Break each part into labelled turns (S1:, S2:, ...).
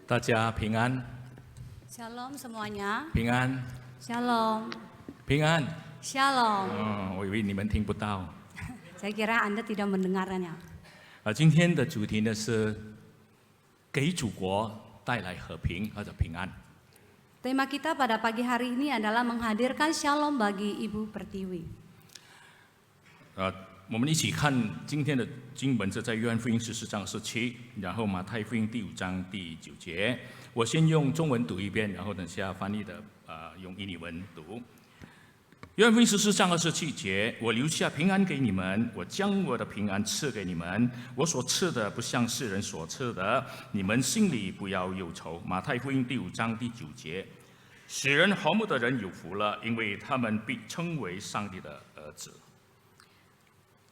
S1: 大家平安，
S2: Shalom semuanya.
S1: 平安，
S2: Shalom.
S1: 平安。
S2: Shalom.
S1: 我以为你们听不到。
S2: Saya kira Anda tidak mendengarnya.
S1: 今天的主题呢是给祖国带来和平或者平安。
S2: Tema kita pada pagi hari ini adalah menghadirkan shalom bagi Ibu Pertiwi.
S1: 我们一起看今天的经文是在约翰福音14章17，然后马太福音第5章第9节。我先用中文读一遍，然后等下翻译的用印尼文读。约翰福音14章27节，我留下平安给你们，我将我的平安赐给你们，我所赐的不像世人所赐的，你们心里不要忧愁。马太福音第5章第9节，使人和睦的人有福了，因为他们必称为上帝的儿子。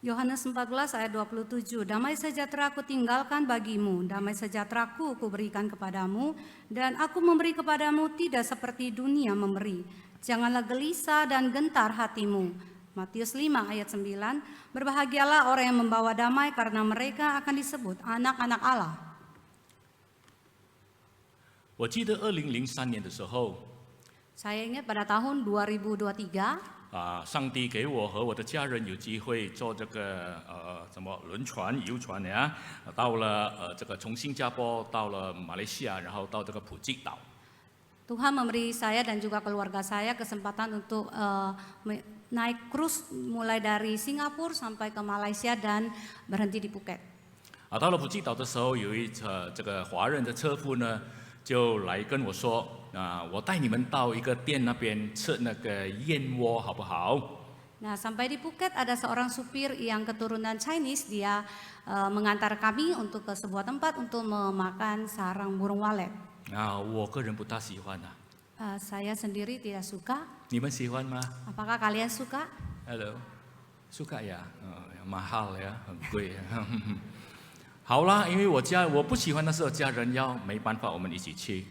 S2: Yohanes 14 ayat 27, Damai sejahtera aku tinggalkan bagimu, damai sejahteraku kuberikan kepadamu, dan aku memberi kepadamu tidak seperti dunia memberi. Janganlah gelisah dan gentar hatimu. Matius 5 ayat 9, berbahagialah orang yang membawa damai karena mereka akan disebut anak-anak Allah.
S1: 我记得2003年的时候，
S2: Saya ingat pada tahun 2023,
S1: 上帝给我和我的家人有机会坐这个轮船、游船呀，到了这个从新加坡到了马来西亚，然后到这个普吉岛。
S2: Tuhan memberi saya dan juga keluarga saya kesempatan untuk naik krus mulai dari Singapura sampai ke Malaysia dan berhenti di Phuket.
S1: 到了普吉岛的时候，有一这个华人的车夫呢，就来跟我说我带你们到一个店那边吃那个燕窝，好不好？
S2: Nah, sampai di Phuket ada seorang supir yang keturunan Chinese, dia mengantar kami untuk ke sebuah tempat untuk memakan sarang burung walet.
S1: 我个人不大喜欢
S2: Saya sendiri tidak suka.
S1: 你们喜欢吗
S2: Apakah kalian suka?？Hello，
S1: suka ya，mahal ya，很贵。好啦，因为我不喜欢的时候，家人要没办法，我们一起去。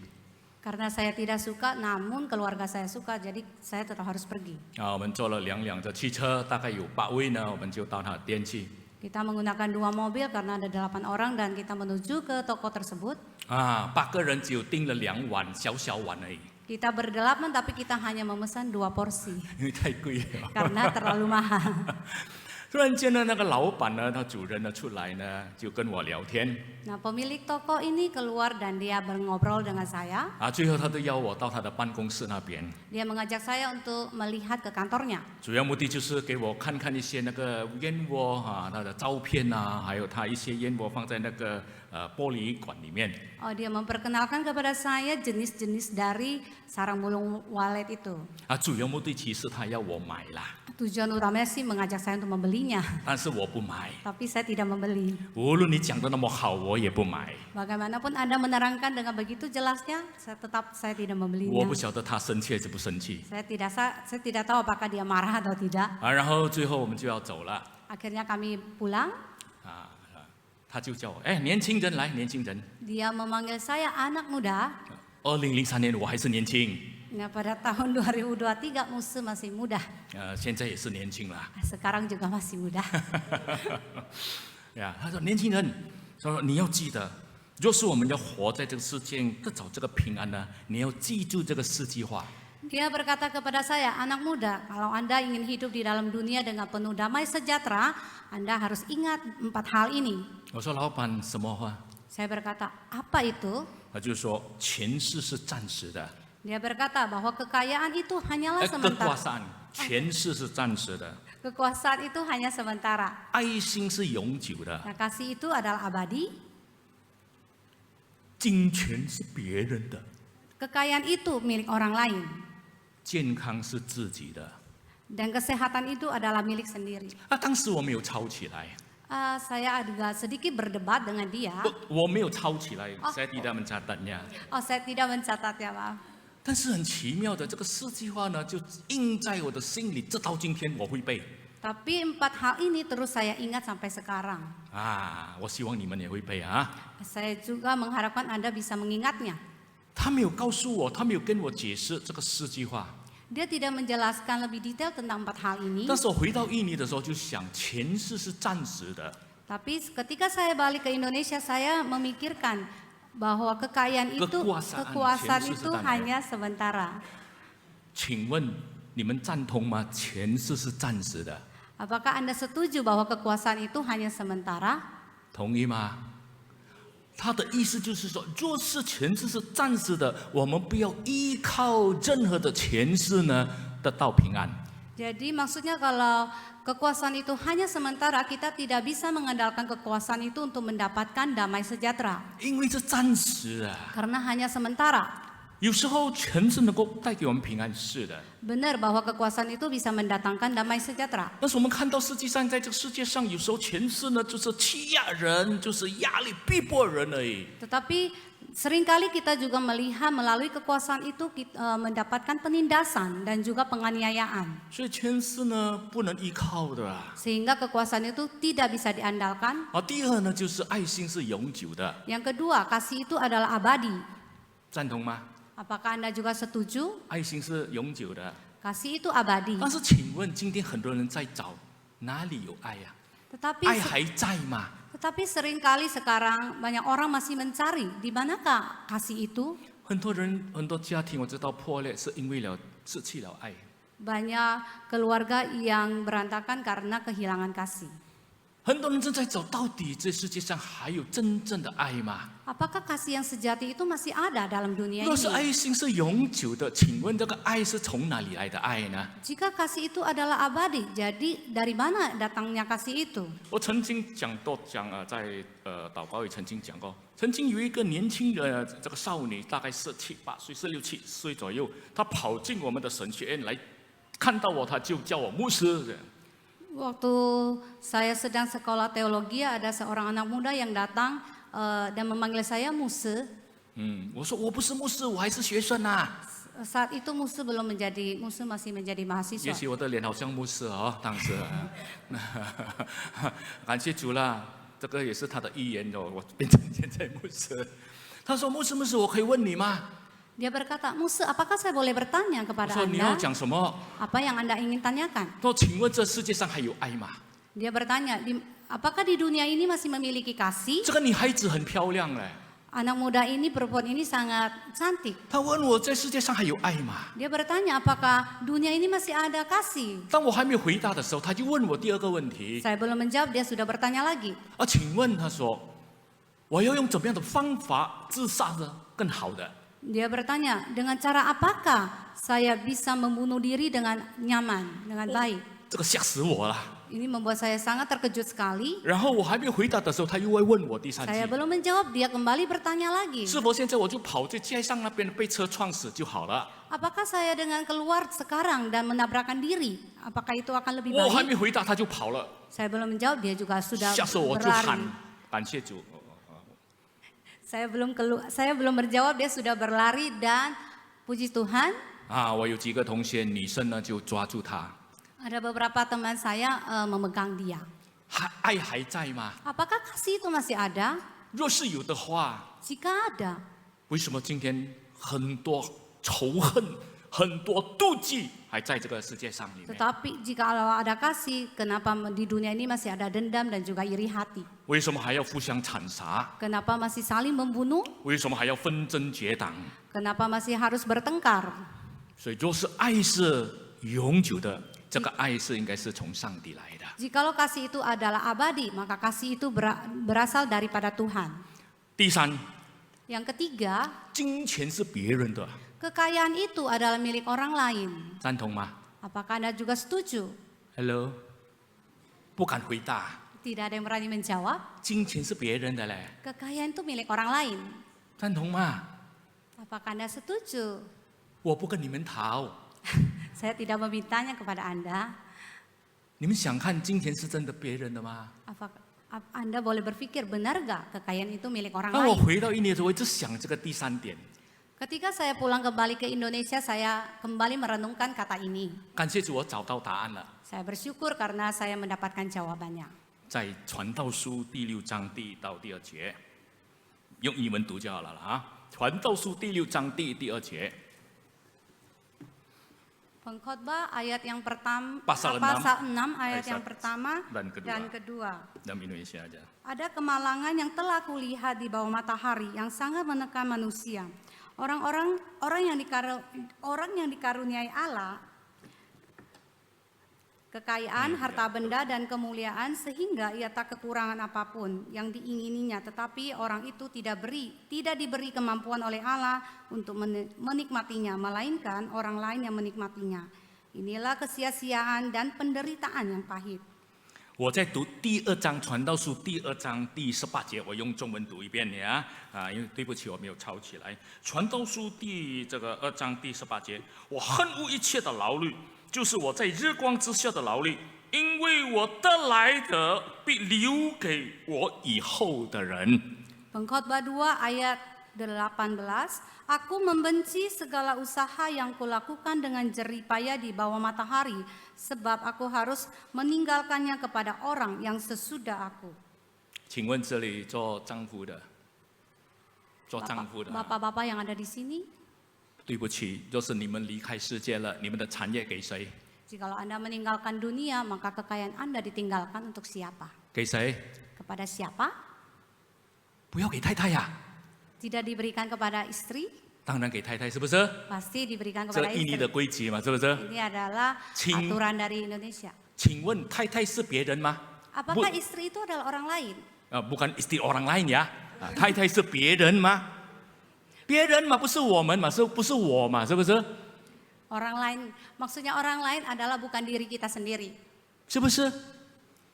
S2: Karena saya tidak suka, namun keluarga saya suka, jadi saya tetap harus pergi.
S1: 我们坐了2辆的汽车，大概有8位呢，我们就到他的店去。
S2: Kita menggunakan 2 mobil karena ada 8 orang dan kita menuju ke toko tersebut.
S1: 8个人只有订了2碗小小碗而已，
S2: Kita berdelapan tapi kita hanya memesan 2 porsi
S1: 因为太贵了。
S2: karena terlalu mahal.
S1: 突然间呢，那个老板呢，他主人呢出来呢，就跟我聊天
S2: Nah, pemilik toko ini keluar dan dia ngobrol dengan saya.
S1: 最后他都邀我到他的办公室那边，
S2: Dia mengajak saya untuk melihat ke kantornya.
S1: 主要目的就是给我看看一些那个燕窝它的照片还有他一些燕窝放在那个玻璃管里面。
S2: Dia memperkenalkan kepada saya jenis-jenis dari sarang burung walet itu.
S1: 主要目的其实他要我买啦，
S2: Tujuan utamanya sih mengajak saya untuk membelinya,
S1: 但是我不买。
S2: tapi saya tidak membeli.
S1: 无论你讲的那么好，我也不买。
S2: Bagaimanapun Anda menerangkan dengan begitu jelasnya, saya tidak
S1: 我
S2: membelinya.
S1: 不晓得他生气还是不生气。
S2: Saya tidak tahu apakah dia marah atau tidak.
S1: 然后最后我们就要走了，
S2: Akhirnya kami pulang.
S1: 他就叫我，年轻人来，年轻人。
S2: Dia memanggil saya anak muda.
S1: 2003年我还是年轻，
S2: Nah, pada tahun 2023 Musa masih muda.
S1: 现在也是年轻了。
S2: Sekarang juga masih muda.
S1: 他说年轻人，说你要记得，若是我们要活在这个世界，得找这个平安呢，你要记住这个4句话。
S2: Dia berkata kepada saya, anak muda, kalau Anda ingin hidup di dalam dunia dengan penuh damai sejahtera, Anda harus ingat 4 hal ini.
S1: 我说老板什么话？
S2: Saya berkata, apa itu?
S1: 他就说权势是暂时的，
S2: Dia berkata bahwa kekayaan itu hanyalah
S1: 各
S2: sementara.
S1: 挂上，权势是暂时的，
S2: Kekuasaan itu hanya sementara.
S1: 爱心是永久的，
S2: Nah, kasih itu adalah abadi.
S1: 金钱是别人的，
S2: Kekayaan itu milik orang lain.
S1: 健康是自己的。
S2: Dan kesehatan itu adalah milik sendiri.
S1: 当时我没有抄起来，
S2: Saya agak sedikit berdebat dengan dia.
S1: 我没有抄起来，saya tidak mencatatnya。
S2: Saya tidak mencatatnya, maaf.
S1: 但是很奇妙的，这个4句话呢，就印在我的心里，直到今天我会背。
S2: Tapi 4 hal ini terus saya ingat sampai sekarang.
S1: 我希望你们也会背
S2: Saya juga mengharapkan Anda bisa mengingatnya.
S1: 他没有告诉我，他没有跟我解释这个4句话。
S2: Dia tidak menjelaskan lebih detail tentang 4 hal ini.
S1: 但是我回到印尼的时候，就想权势是暂时的，
S2: Tapi ketika saya balik ke Indonesia, saya memikirkan bahwa kekayaan itu, kekuasaan itu hanya sementara.
S1: 请问你们赞同吗？钱是暂时的，
S2: Apakah Anda setuju bahwa kekuasaan itu hanya sementara?
S1: 同意吗？他的意思就是说，若是权势是暂时的，我们不要依靠任何的权势呢，得到平安。
S2: Jadi maksudnya kalau kekuasaan itu hanya sementara, kita tidak bisa mengandalkan kekuasaan itu untuk mendapatkan damai sejahtera.
S1: 因为是暂时的，
S2: Karena hanya sementara.
S1: 有时候权势能够带给我们平安，是的。
S2: Benar bahwa kekuasaan itu bisa mendatangkan damai sejahtera.
S1: 但是我们看到，实际上在这个世界上，有时候权势呢，就是欺压人，就是压力逼迫人而已。
S2: Tetapi seringkali kita juga melihat melalui kekuasaan itu mendapatkan penindasan dan juga penganiayaan.
S1: 所以权势呢，不能依靠的啊。
S2: Sehingga kekuasaan itu tidak bisa diandalkan.
S1: 第二呢，就是爱心是永久的，
S2: Yang kedua, kasih itu adalah abadi.
S1: 赞同吗？
S2: Apakah Anda juga setuju?
S1: 爱心是永久的。
S2: Kasih itu abadi.
S1: 但是请问，今天很多人在找哪里有爱呀、
S2: Tetapi
S1: 爱还在吗？
S2: Tetapi seringkali sekarang banyak orang masih mencari di manakah kasih itu.
S1: 很多人、很多家庭，我知道破裂是因为失去了爱。
S2: Banyak keluarga yang berantakan karena kehilangan kasih.
S1: 很多人正在找，到底这世界上还有真正的爱吗？
S2: Apakah kasih yang sejati itu masih ada dalam dunia
S1: 若是
S2: ini?
S1: 爱心是永久的，请问这个爱是从哪里来的爱呢？
S2: Jika kasih itu adalah abadi, jadi dari mana datangnya kasih itu?
S1: 我曾经在祷告也曾经讲过，曾经有一个年轻的这个少女，大概17、8岁，16、17岁左右，她跑进我们的神学院来，看到我，她就叫我牧师。
S2: Waktu saya sedang sekolah teologi, ada seorang anak muda yang datang dan memanggil saya Muse.
S1: 我说我不是牧师，我还是学生啊。
S2: Saat itu Muse belum menjadi Muse, masih menjadi
S1: 也
S2: mahasiswa.
S1: 许我的脸好像牧师哦，当时，感谢主啦，这个也是他的预言哦，我变成现在牧师。他说牧师，我可以问你吗？
S2: Dia berkata, Muse, apakah saya boleh bertanya
S1: 我
S2: kepada
S1: 说你要
S2: Anda?
S1: 讲什么？
S2: Apa yang Anda ingin tanyakan?
S1: 说请问这世界上还有爱吗？
S2: Dia bertanya, apakah di dunia ini masih memiliki kasih?
S1: 这个女孩子很漂亮嘞，
S2: Anak muda ini, perempuan ini sangat cantik.
S1: 她问我在世界上还有爱吗？
S2: Dia bertanya, apakah dunia ini masih ada kasih?
S1: 当我还没有回答的时候，她就问我第二个问题
S2: Saya belum menjawab, dia sudah bertanya lagi.
S1: 请问她说我要用怎么样的方法自杀的更好的？
S2: Dia bertanya, dengan cara apakah saya bisa membunuh diri dengan nyaman, dengan baik?
S1: 这个吓死我了。
S2: Ini membuat saya sangat terkejut sekali.
S1: 然后我还没有回答的时候，她又会问我第三
S2: Saya
S1: 句。
S2: belum menjawab, dia kembali bertanya lagi.
S1: 是否现在我就跑去街上那边被车撞死就好了？
S2: Apakah saya dengan keluar sekarang dan menabrakkan diri? Apakah itu akan lebih
S1: 我还
S2: baik?
S1: 没回答他就跑了，
S2: Saya belum menjawab, dia juga sudah
S1: 吓死我就喊
S2: berlari.
S1: 感谢主。
S2: Saya belum berjawab, dia sudah berlari dan puji Tuhan.
S1: 我有几个同学女生呢就抓住他，
S2: Ada beberapa teman saya memegang dia.
S1: 爱还在吗？
S2: Apakah kasih itu masih ada?
S1: 若是有的话，
S2: Jika ada,
S1: 为什么今天很多仇恨、很多妒忌还在这个世界上里面？
S2: tetapi jika ada kasih, kenapa di dunia ini masih ada dendam dan juga iri hati?
S1: 为什么还要互相残杀？
S2: Kenapa masih saling membunuh?
S1: 为什么还要纷争结党？
S2: Kenapa masih harus bertengkar?
S1: 所以，若是爱是永久的，这个爱是应该是从上帝来的。
S2: Jikalau kasih itu adalah abadi, maka kasih itu berasal daripada Tuhan.
S1: 第三，
S2: Yang ketiga,
S1: 金钱是别人的，
S2: kekayaan itu adalah milik orang lain.
S1: 赞同吗
S2: Apakah Anda juga setuju?
S1: ？Hello，不敢回答。
S2: Tidak ada yang berani menjawab.
S1: 金钱是别人的嘞，
S2: Kekayaan itu milik orang lain.
S1: 赞同吗？
S2: Apakah Anda setuju?
S1: 我不跟你们讨。
S2: Saya tidak memintanya kepada Anda.
S1: 你们想看金钱是真的别人的吗？
S2: Apakah Anda boleh berpikir benar gak kekayaan itu milik orang
S1: 当我
S2: lain?
S1: 回到印尼的时候，我一直想这个第三点。
S2: Ketika saya pulang kembali ke Indonesia, saya kembali merenungkan kata ini.
S1: 感谢主，我找到答案了，
S2: Saya bersyukur karena saya mendapatkan jawabannya.
S1: 在传道书第6章第1到第2节，用英文读就好了啦啊！传道书第6章第1、第2节。
S2: Pengkhotbah ayat yang pertama,
S1: Pasal 6,
S2: pasal 6 ayat
S1: ayat
S2: yang pertama
S1: dan kedua.
S2: dan kedua.
S1: Dalam Indonesia aja.
S2: Ada kemalangan yang telah kulihat di bawah matahari yang sangat menekan manusia. Orang yang dikaruniai Allah kekayaan, harta benda dan kemuliaan sehingga ia tak kekurangan apapun yang diingininya, tetapi orang itu tidak diberi kemampuan oleh Allah untuk menikmatinya, melainkan orang lain yang menikmatinya. Inilah kesia-siaan dan penderitaan yang pahit.
S1: 我在读第2章传道书第2章第18节，我用中文读一遍呀，因为对不起我没有抄起来。传道书这个2章第18节，我恨恶一切的劳力，就是我在日光之下的劳力，因为我得来的必留给我以后的人。
S2: Pengkhotbah 2 ayat 18, aku membenci segala usaha yang kulakukan dengan jerih payah di bawah matahari, sebab aku harus meninggalkannya kepada orang yang sesudah aku.
S1: 请问这里做丈夫的，
S2: Bapak-bapak yang ada di sini,
S1: 对不起，若是你们离开世界了，你们的产业给谁？
S2: jikalau Anda meninggalkan dunia, maka kekayaan Anda ditinggalkan untuk siapa?
S1: 给谁？
S2: Kepada siapa?
S1: 不要给太太呀，
S2: Tidak diberikan kepada istri,
S1: 当然给太太，是不是？
S2: pasti diberikan
S1: 这
S2: kepada
S1: 印尼的
S2: istri.
S1: 规矩嘛，是不是？
S2: Ini adalah
S1: Cing-
S2: aturan dari Indonesia.
S1: 请问太太是别人吗？
S2: Apakah istri itu adalah orang lain?
S1: bukan istri orang lain ya，太太是别人吗？别人嘛，不是我们嘛，不是我嘛，是不是？
S2: Orang lain, maksudnya orang lain adalah bukan diri kita sendiri.
S1: 是不是？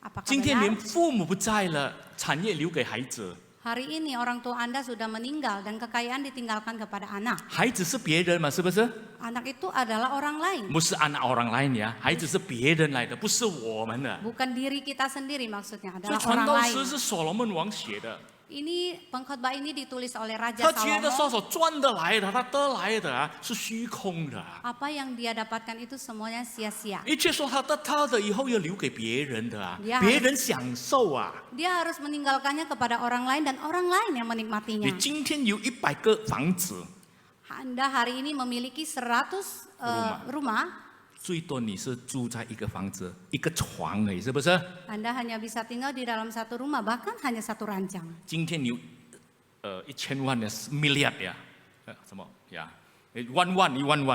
S2: Apakah
S1: 今天
S2: benar?
S1: 连父母不在了，产业留给孩子，
S2: Hari ini orang tua Anda sudah meninggal dan kekayaan ditinggalkan kepada anak.
S1: 孩子是别人嘛，是不是？
S2: Anak itu adalah orang lain,
S1: 不是anak orang lain呀，孩子是别人来的，不是我们的。
S2: bukan diri kita sendiri maksudnya,
S1: 所以
S2: adalah
S1: 传
S2: orang
S1: 道
S2: lain.
S1: 诗是所罗门王写的，
S2: Ini pengkhotbah ini ditulis oleh Raja
S1: 他觉得
S2: Salomo.
S1: 所赚得来的，他得来的是虚空的，
S2: Apa yang dia dapatkan itu semuanya sia-sia.
S1: 一切说他得他的以后要留给别人的啊
S2: Ya，
S1: 别人享受啊。
S2: Dia harus meninggalkannya kepada orang lain dan orang lain yang
S1: 你
S2: menikmatinya.
S1: 今天有100个房子，
S2: Anda hari ini memiliki 100 rumah,
S1: 最多你是住在一个房子、一个床而已，是不是？
S2: Anda hanya bisa tinggal di dalam satu rumah, bahkan hanya satu ranjang.
S1: 今天你有1000万的 miliar 呀，什么呀？1万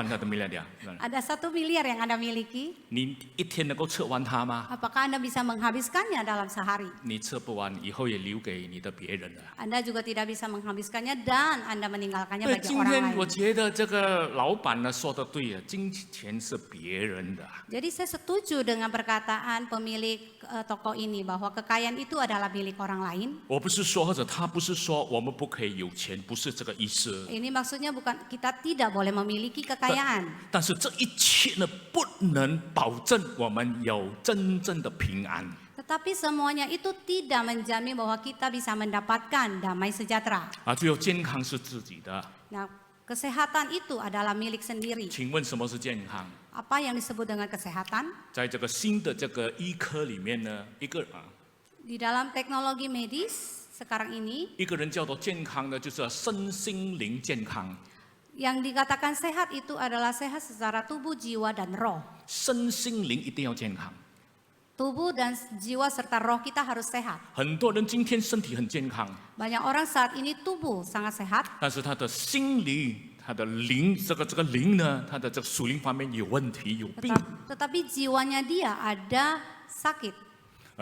S1: 的 miliar 呀，
S2: Ada 1 miliar yang Anda miliki,
S1: 你一天能够吃完它吗？
S2: apakah Anda bisa menghabiskannya dalam sehari?
S1: 你吃不完，以后也留给你的别人的。
S2: Anda juga tidak bisa menghabiskannya dan Anda meninggalkannya
S1: 对，
S2: bagi
S1: 今
S2: orang
S1: 天我
S2: lain.
S1: 觉得这个老板呢说的对啊，金钱是别人的。
S2: Jadi saya setuju dengan perkataan pemilik toko ini bahwa kekayaan itu adalah milik orang lain.
S1: 我不是说，或者他不是说我们不可以有钱，不是这个意思。
S2: Ini maksudnya bukan kita tidak boleh memiliki kekayaan.
S1: 但是这一切呢，不能保证我们有真正的平安。
S2: Tetapi semuanya itu tidak menjamin bahwa kita bisa mendapatkan damai sejahtera.
S1: 最后健康是自己的。
S2: Nah, kesehatan itu adalah milik sendiri.
S1: 请问什么是健康？
S2: Apa yang disebut dengan kesehatan?
S1: 在这个新的这个医科里面呢，Di
S2: dalam teknologi medis sekarang ini,
S1: 一个人叫做健康呢，就是身心灵健康。
S2: yang dikatakan sehat itu adalah sehat secara tubuh, jiwa, dan roh.
S1: 身心灵一定要健康。
S2: Tubuh dan jiwa serta roh kita harus sehat.
S1: 很多人今天身体很健康，
S2: Banyak orang saat ini tubuh sangat sehat,
S1: 但是他的心理、他的灵，这个灵呢，他的这个属灵方面有问题、有病。
S2: tetapi jiwanya dia ada sakit.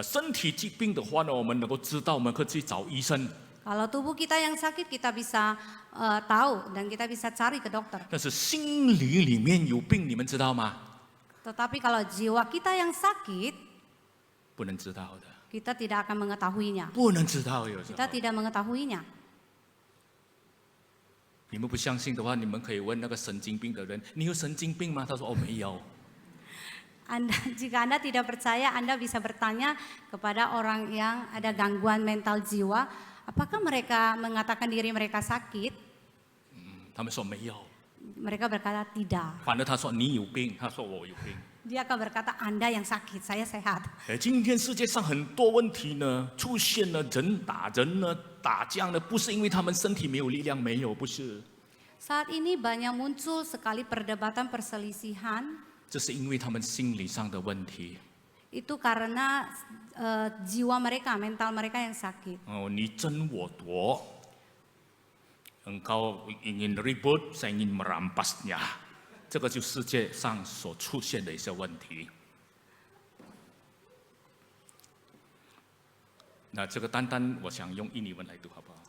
S1: 身体疾病的话呢，我们能够知道，我们可以去找医生。
S2: Kalau tubuh kita yang sakit, kita bisa tahu dan kita bisa cari ke dokter.
S1: 但是心理里面有病，你们知道吗？
S2: Tetapi kalau jiwa kita yang sakit,
S1: 不能知道的，
S2: kita tidak akan mengetahuinya.
S1: 不能知道有时候
S2: Kita tidak mengetahuinya.
S1: 你们不相信的话，你们可以问那个神经病的人：“你有神经病吗？”他说：“哦，没有。”
S2: Jika Anda tidak percaya, Anda bisa bertanya kepada orang yang ada gangguan mental jiwa, apakah mereka mengatakan diri mereka sakit?
S1: 他们说没有，
S2: Mereka berkata tidak.
S1: 反正他说你有病，他说我有病。
S2: Dia akan berkata Anda yang sakit, saya sehat.
S1: 今天世界上很多问题呢，出现了人打人呢，打架呢，不是因为他们身体没有力量，没有，不是。
S2: Saat ini banyak muncul sekali perdebatan perselisihan
S1: 这是因为他们心理上的问题。
S2: Itu karena jiwa mereka, mental mereka yang sakit.
S1: 哦，你争我夺， engkau ingin ribut, saya ingin merampasnya， 这个就世界上所出现的一些问题。那这个单单我想用印尼文来读好不好？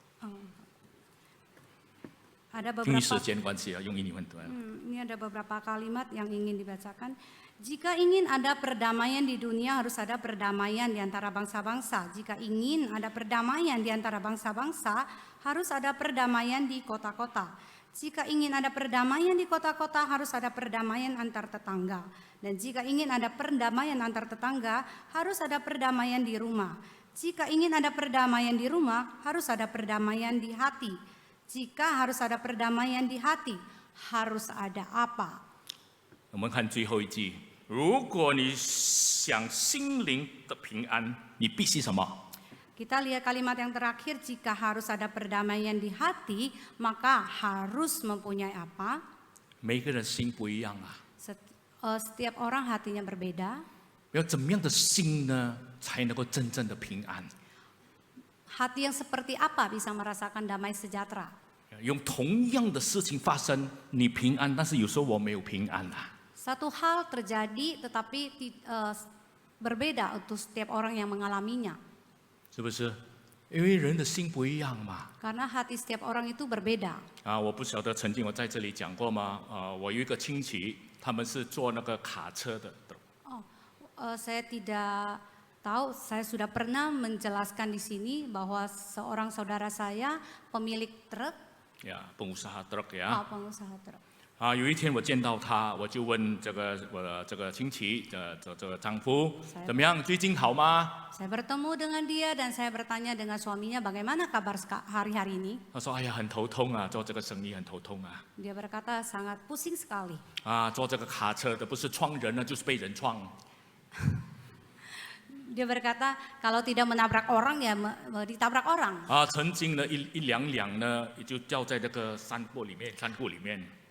S2: Ada
S1: 因为
S2: beberapa
S1: 时间关系啊，用印尼文读。
S2: ini ada beberapa kalimat yang ingin dibacakan. Jika ingin ada perdamaian di dunia, harus ada perdamaian di antara bangsa-bangsa. Jika ingin ada perdamaian di antara bangsa-bangsa, harus ada perdamaian di kota-kota. Jika ingin ada perdamaian di kota-kota, harus ada perdamaian antar tetangga. Dan jika ingin ada perdamaian antar tetangga, harus ada perdamaian di rumah. Jika ingin ada perdamaian di rumah, harus ada perdamaian di hati. Jika harus ada perdamaian di hati, harus ada apa?
S1: 我们看最后一句，如果你想心灵的平安，你必须什么？
S2: Kita lihat kalimat yang terakhir, jika harus ada perdamaian di hati, maka harus mempunyai apa?
S1: 每个人心不一样啊，
S2: Setiap orang hatinya berbeda.
S1: 要怎么样的心呢，才能够真正的平安？
S2: Hati yang seperti apa bisa merasakan damai sejahtera?
S1: 用同样的事情发生，你平安，但是有时候我没有平安啊。
S2: Satu hal terjadi tetapi berbeda untuk setiap orang yang mengalaminya.
S1: 是不是？因为人的心不一样嘛。
S2: Karena hati setiap orang itu berbeda.
S1: 啊，我不晓得曾经我在这里讲过吗？我有一个亲戚，他们是做那个卡车的。
S2: Saya tidak tahu, saya sudah pernah menjelaskan di sini bahwa seorang saudara saya pemilik truk,
S1: 呀，pengusaha truk ya。
S2: pengusaha truk.
S1: 啊，有一天我见到他，我就问我的这个亲戚，这个丈夫怎么样？最近好吗？
S2: Saya bertemu dengan dia dan saya bertanya dengan suaminya bagaimana kabar hari-hari ini.
S1: 他说：“哎呀，很头痛啊，做这个生意很头痛啊。
S2: Dia berkata sangat pusing sekali.
S1: 啊，做这个卡车的不是撞人呢，就是被人撞。
S2: Dia berkata kalau tidak menabrak orang ya ditabrak orang.
S1: 啊，曾经呢一两两呢就掉在这个山谷里面。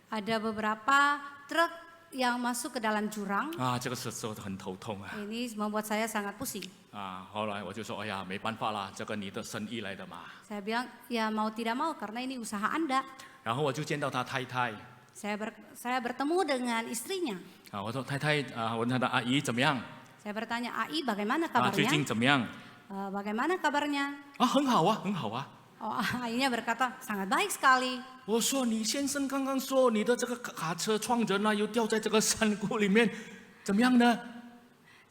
S2: Ada beberapa truk yang masuk ke dalam jurang.
S1: 啊，这个时候很头痛啊。
S2: Ini membuat saya sangat pusing.
S1: 啊，后来我就说：“哎呀，没办法啦，这个你的生意来的嘛。
S2: Saya bilang ya mau tidak mau karena ini usaha Anda. ”
S1: 然后我就见到他太太。
S2: Saya bertemu dengan istrinya.
S1: 啊，我说太太啊，问他的阿姨怎么样？
S2: Saya bertanya, Ai bagaimana
S1: 啊，最
S2: kabarnya?
S1: 近怎么样？
S2: Bagaimana kabarnya?
S1: 啊，很好啊，很好啊。
S2: Oh, Ainya berkata sangat baik sekali.
S1: 我说你先生刚刚说你的这个卡车撞人了，又掉在这个山谷里面，怎么样呢？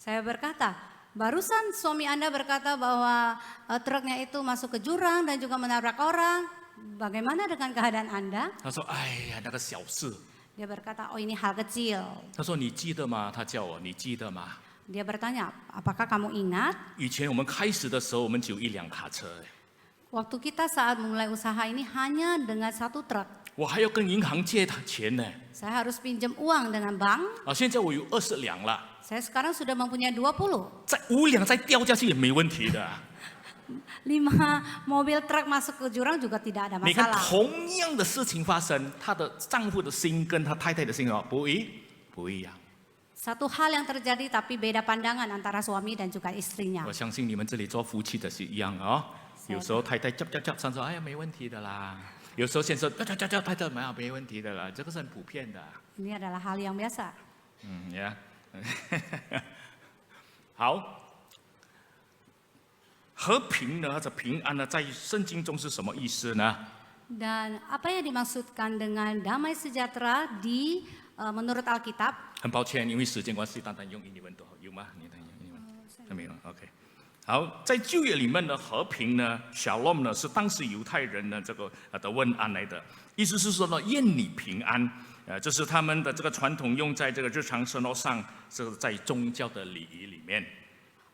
S2: Saya berkata, barusan suami Anda berkata bahwa truknya itu masuk ke jurang dan juga menabrak orang. Bagaimana dengan keadaan Anda?
S1: 他说：“哎呀，那个小事。
S2: Dia berkata, oh ini hal kecil.
S1: 他说：“你记得吗？”他叫我，你记得吗？
S2: Dia bertanya, apakah kamu ingat?
S1: 以前我们开始的时候，我们只有一辆卡车，
S2: Waktu kita saat memulai usaha ini hanya dengan satu truk.
S1: 我还要跟银行借钱呢。
S2: Saya harus pinjam uang dengan bank.
S1: 啊，现在我有20辆了，
S2: Saya sekarang sudah mempunyai 20.
S1: 再5辆再掉下去也没问题的。
S2: 5 mobil truk masuk ke jurang juga tidak ada
S1: 你看，
S2: masalah.
S1: 同样的事情发生，她的丈夫的心跟她太太的心不一样。
S2: Satu hal yang terjadi tapi beda pandangan antara suami dan juga istrinya.
S1: 我相信你们这里做夫妻的是一样哦。有时候太太叫，上说：“哎呀，没问题的啦。”有时候先说：“叫，太太没问题的啦。”这个是很普遍的。
S2: Ini adalah hal yang biasa.
S1: 呀，好。和平呢，或者平安呢，在圣经中是什么意思呢？
S2: Dan apa yang dimaksudkan dengan damai sejahtera di menurut Alkitab?
S1: 很抱歉，因为时间关系，单单用英文都好，有吗？你的英文没有 ，OK。好，在旧约里面的和平呢 ，Shalom 呢，是当时犹太人呢这个的问安来的，意思是说呢，愿你平安。这是他们的这个传统，用在这个日常生活上，是在宗教的礼仪里面。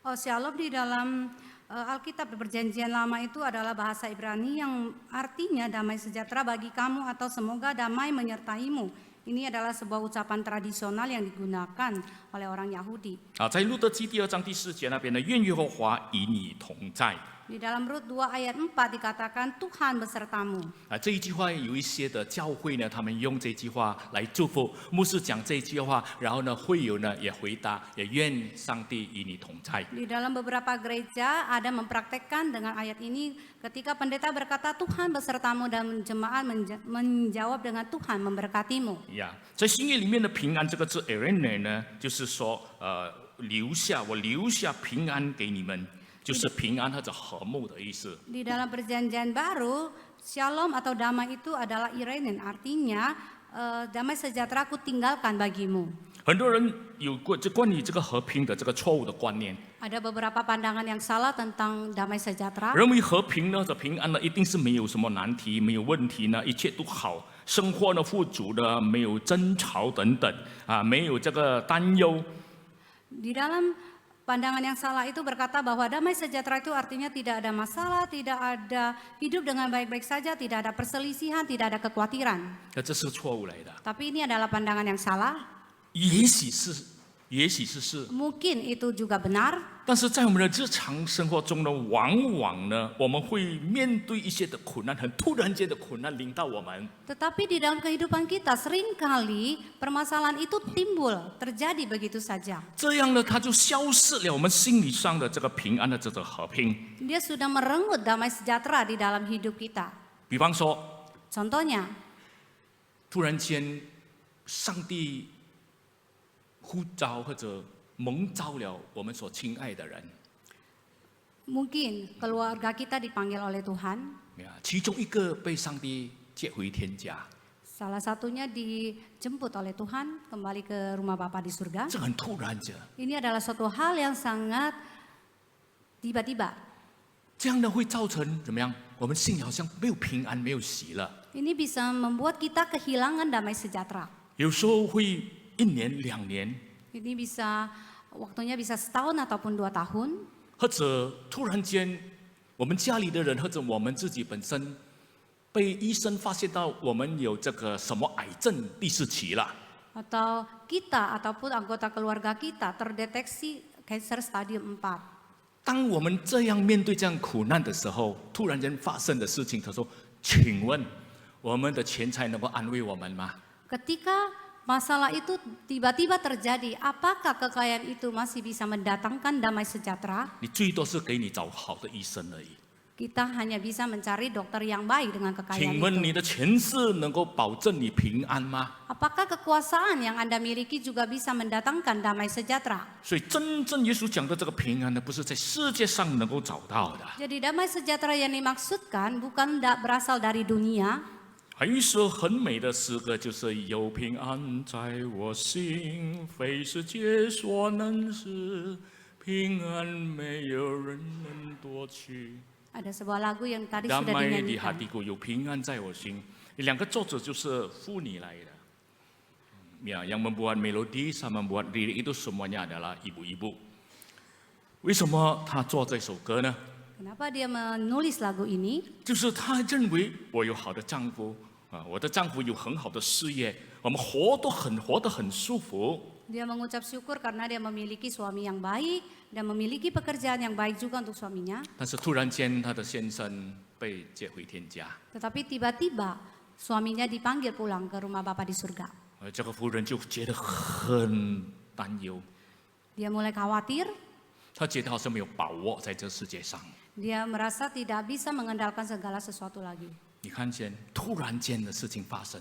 S2: Shalom di dalam Alkitab Perjanjian Lama itu adalah bahasa Ibrani yang artinya damai sejahtera bagi kamu atau semoga damai menyertaimu. Ini adalah sebuah ucapan tradisional yang digunakan oleh orang Yahudi.
S1: 在路德记第2章第4节那边呢，愿耶和华与你同在。
S2: Di dalam Rut 2 ayat 4 dikatakan Tuhan besertamu.
S1: 这一句话有一些的教会呢，他们用这句话来祝福。牧师讲这句话，然后呢，会友呢也回答，也愿上帝与你同在。
S2: Di dalam beberapa gereja ada mempraktekkan dengan ayat ini ketika pendeta berkata Tuhan besertamu dan jemaat menjawab dengan Tuhan memberkatimu.
S1: 呀，在新约里面的平安这个字 ，erene 呢，就是说我留下平安给你们。 就是平安或者和睦的意思。
S2: Di dalam perjanjian baru, shalom atau damai itu adalah irenen, artinya damai sejahtera aku tinggalkan bagimu.
S1: 很多人有过关于这个和平的这个错误的观念，
S2: Ada beberapa pandangan yang salah tentang damai sejahtera.
S1: 认为和平呢，这平安呢，一定是没有什么难题，没有问题呢，一切都好，生活呢富足的，没有争吵等等啊，没有这个担忧。
S2: Di dalam pandangan yang salah itu berkata bahwa damai sejahtera itu artinya tidak ada masalah, tidak ada hidup dengan baik-baik saja, tidak ada perselisihan, tidak ada kekhawatiran.
S1: 这是错误来的，
S2: Tapi ini adalah pandangan yang salah.
S1: 也许是，
S2: Mungkin itu juga benar.
S1: 但是在我们的日常生活中呢，往往呢，我们会面对一些的苦难，很突然间的苦难临到我们。
S2: Tetapi di dalam kehidupan kita seringkali permasalahan itu timbul, terjadi begitu saja.
S1: 这样呢，它就消失了我们心理上的这个平安的这个和平。
S2: Dia sudah merenggut damai sejahtera di dalam hidup kita.
S1: 比方说，
S2: Contohnya,
S1: 突然间，上帝呼召或者蒙召了我们所亲爱的人，
S2: mungkin keluarga kita dipanggil oleh Tuhan.
S1: 其中一个被上帝接回天家，
S2: Salah satunya dijemput oleh Tuhan kembali ke rumah Bapa di surga.
S1: 这很突然的，
S2: Ini adalah suatu hal yang sangat tiba-tiba.
S1: 这样呢会造成怎么样？我们心里好像没有平安，没有喜乐，
S2: Ini bisa membuat kita kehilangan damai sejahtera.
S1: 有时候会1年2年，
S2: Ini bisa waktunya bisa setahun ataupun 2 tahun.
S1: 或者突然间，我们家里的人或者我们自己本身被医生发现到我们有这个什么癌症第4期了。
S2: Atau kita ataupun anggota keluarga kita terdeteksi kanker stadium 4.
S1: 当我们这样面对这样苦难的时候，突然间发生的事情，他说：“请问我们的钱财能够安慰我们吗？”
S2: Ketika masalah itu tiba-tiba terjadi, apakah kekayaan itu masih bisa mendatangkan damai sejahtera?
S1: 你最多是给你找好的医生而已。
S2: Kita hanya bisa mencari dokter yang baik dengan kekayaan
S1: 请问你
S2: itu.
S1: 的权势能够保证你平安吗？
S2: Apakah kekuasaan yang Anda miliki juga bisa mendatangkan damai sejahtera?
S1: 所以真正耶稣讲的这个平安呢，不是在世界上能够找到的。
S2: Jadi damai sejahtera yang dimaksudkan bukan berasal dari dunia.
S1: 还有一首很美的诗歌，就是有平安在我心，非世界所能使，平安没有人能夺去。
S2: Ada sebuah lagu yang tadi sudah
S1: Damai di
S2: dinyanyikan.
S1: hatiku，有平安在我心。两个作者就是妇女来的，yang membuat melodi sama membuat lirik itu semuanya adalah ibu-ibu。为什么他做这首歌呢？
S2: Kenapa dia menulis lagu ini?
S1: 就是他认为我有好的丈夫啊，我的丈夫有很好的事业，我们活得很舒服。
S2: Dia mengucap syukur karena dia memiliki suami yang baik dan memiliki pekerjaan yang baik juga untuk suaminya.
S1: 但是突然间，他的先生被接回天家，
S2: Tetapi tiba-tiba suaminya dipanggil pulang ke rumah Bapa di surga.
S1: 这个妇人就觉得很担忧，
S2: Dia mulai khawatir,
S1: 她觉得好像没有把握在这世界上。
S2: dia merasa tidak bisa mengendalikan segala sesuatu lagi.
S1: 你看见突然间的事情发生，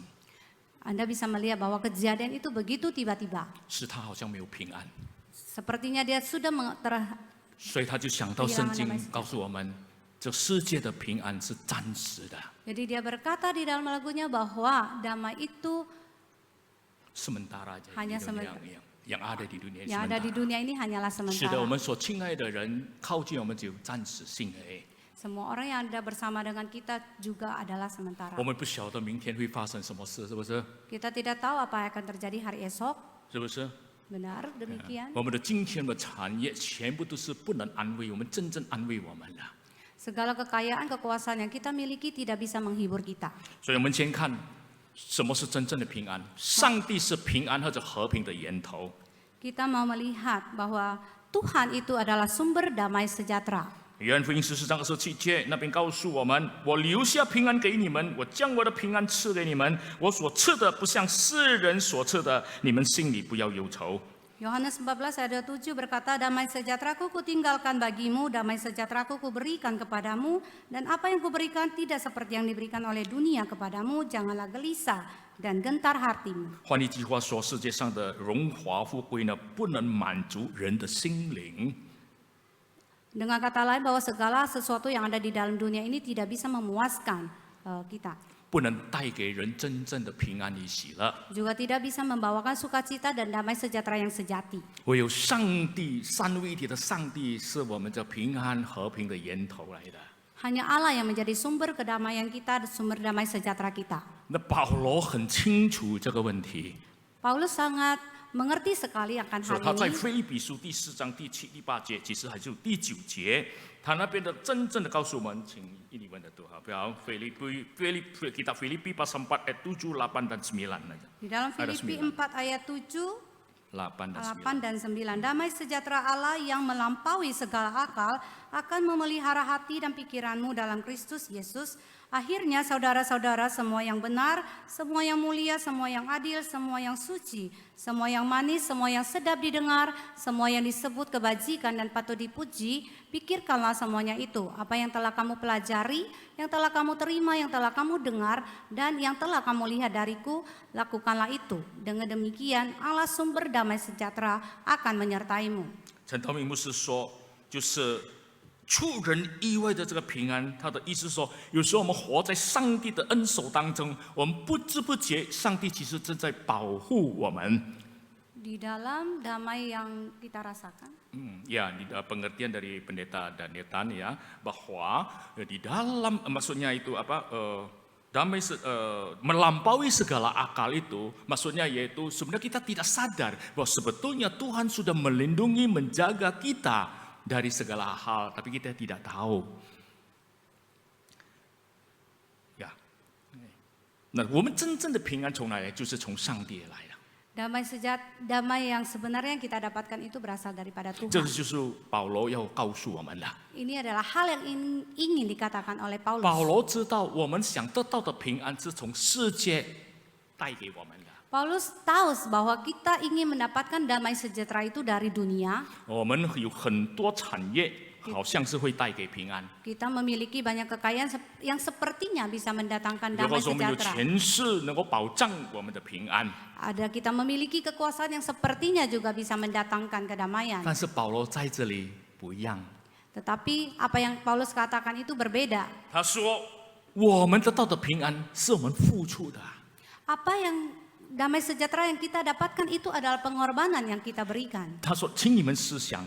S2: Anda bisa melihat bahwa kejadian itu begitu tiba-tiba.
S1: 使她好像没有平安，
S2: Sepertinya dia sudah
S1: 所以他就想到圣经告诉我们，这世界的平安是暂时的。
S2: Jadi dia berkata di dalam lagunya bahwa damai itu
S1: sementara aja
S2: Hanya
S1: di dunia
S2: sementara.
S1: yang ada di dunia
S2: yang ada di
S1: sementara.
S2: dunia ini hanyalah
S1: 是的，我
S2: sementara.
S1: 们所亲爱的人靠近我们只有暂时性而已。
S2: Semua orang yang ada bersama dengan kita juga adalah sementara.
S1: 我们不晓得明天会发生什么事，是不是？
S2: Kita tidak tahu apa yang akan terjadi hari esok.
S1: 是不是？
S2: Benar demikian.
S1: 我们的今天的产业全部都是不能安慰我们，真正安慰我们的。
S2: Segala kekayaan, kekuasaan yang kita miliki tidak bisa menghibur kita.
S1: 所以我们先看什么是真正的平安。上帝是平安或者和平的源头。
S2: Kita mau melihat bahwa Tuhan itu adalah sumber damai sejahtera.
S1: 约翰福音14章27节那边告诉我们：我留下平安给你们，我将我的平安赐给你们。我所赐的不像世人所赐的，你们心里不要忧愁。
S2: Yohanes 14 ayat 27 berkata, damai sejahteraku kutinggalkan bagimu, damai sejahteraku kuberikan kepadamu, dan apa yang kuberikan tidak seperti yang diberikan oleh dunia kepadamu, janganlah gelisah dan gentar hatimu.
S1: 换一句话说，世界上的荣华富贵呢，不能满足人的心灵。
S2: Dengan kata lain bahwa segala sesuatu yang ada di dalam dunia ini tidak bisa memuaskan kita.
S1: 不能带给人真正的平安与喜乐，
S2: Juga tidak bisa membawakan sukacita dan damai sejahtera yang sejati.
S1: 唯有上帝三位一体的上帝是我们这平安和平的源头来的。
S2: Hanya Allah yang menjadi sumber kedamaian kita, sumber damai sejahtera kita.
S1: 那保罗很清楚这个问题，
S2: Paulus sangat mengerti sekali akan
S1: 所
S2: hal
S1: 以他在
S2: ini.
S1: 腓立比书第4章第7、第8节，其实还是第9节，他那边的真正的告诉我们，请印尼文的读好不好？kitab Filipi pasal 4 ayat 7, 8 dan 9 aja.
S2: Di dalam
S1: Ada
S2: Filipi
S1: 9.
S2: 4 ayat 7,
S1: 8 dan 9.
S2: 8 dan 9. Damai sejahtera Allah yang melampaui segala akal akan memelihara hati dan pikiranmu dalam Kristus Yesus. Akhirnya saudara-saudara, semua yang benar, semua yang mulia, semua yang adil, semua yang suci, semua yang manis, semua yang sedap didengar, semua yang disebut kebajikan dan patut dipuji, pikirkanlah semuanya itu. Apa yang telah kamu pelajari, yang telah kamu terima, yang telah kamu dengar, dan yang telah kamu lihat dariku, lakukanlah itu. Dengan demikian, Allah sumber damai sejahtera akan menyertaimu.
S1: 陈道明牧师说，就是出人意外的这个平安。他的意思是说，有时候我们活在上帝的恩手当中，我们不知不觉，上帝其实正在保护我们。
S2: Di dalam damai yang kita rasakan,
S1: Ya, di pengertian dari pendeta Danietan ya, bahwa di dalam maksudnya itu apa? Damai melampaui segala akal itu, maksudnya yaitu sebenarnya kita tidak sadar bahwa sebetulnya Tuhan sudah melindungi, menjaga kita dari segala hal, tapi kita tidak tahu. Ya, 那我们真正的平安从哪来？就是从上帝来的。
S2: damai yang sebenarnya yang kita dapatkan itu berasal daripada
S1: 这
S2: Tuhan.
S1: 个就是保罗要告诉我们的。
S2: Ini adalah hal yang ingin dikatakan oleh
S1: 保
S2: Paulus.
S1: 罗知道我们想得到的平安是从世界带给我们的。
S2: Paulus tahu bahwa kita ingin mendapatkan damai sejahtera itu dari dunia.
S1: 我们有很多产业，好像是会带给平安。
S2: Kita memiliki banyak kekayaan yang sepertinya bisa mendatangkan
S1: 如果
S2: damai
S1: 说我们有
S2: sejahtera.
S1: 权势能够保障我们的平安，
S2: Ada kita memiliki kekuasaan yang sepertinya juga bisa mendatangkan kedamaian.
S1: 但是保罗在这里不一样。
S2: Tetapi apa yang Paulus katakan itu berbeda.
S1: 他说，我们得到的平安是我们付出的。
S2: Apa yang damai sejahtera yang kita dapatkan itu adalah pengorbanan yang kita berikan.
S1: 他说，请你们思想，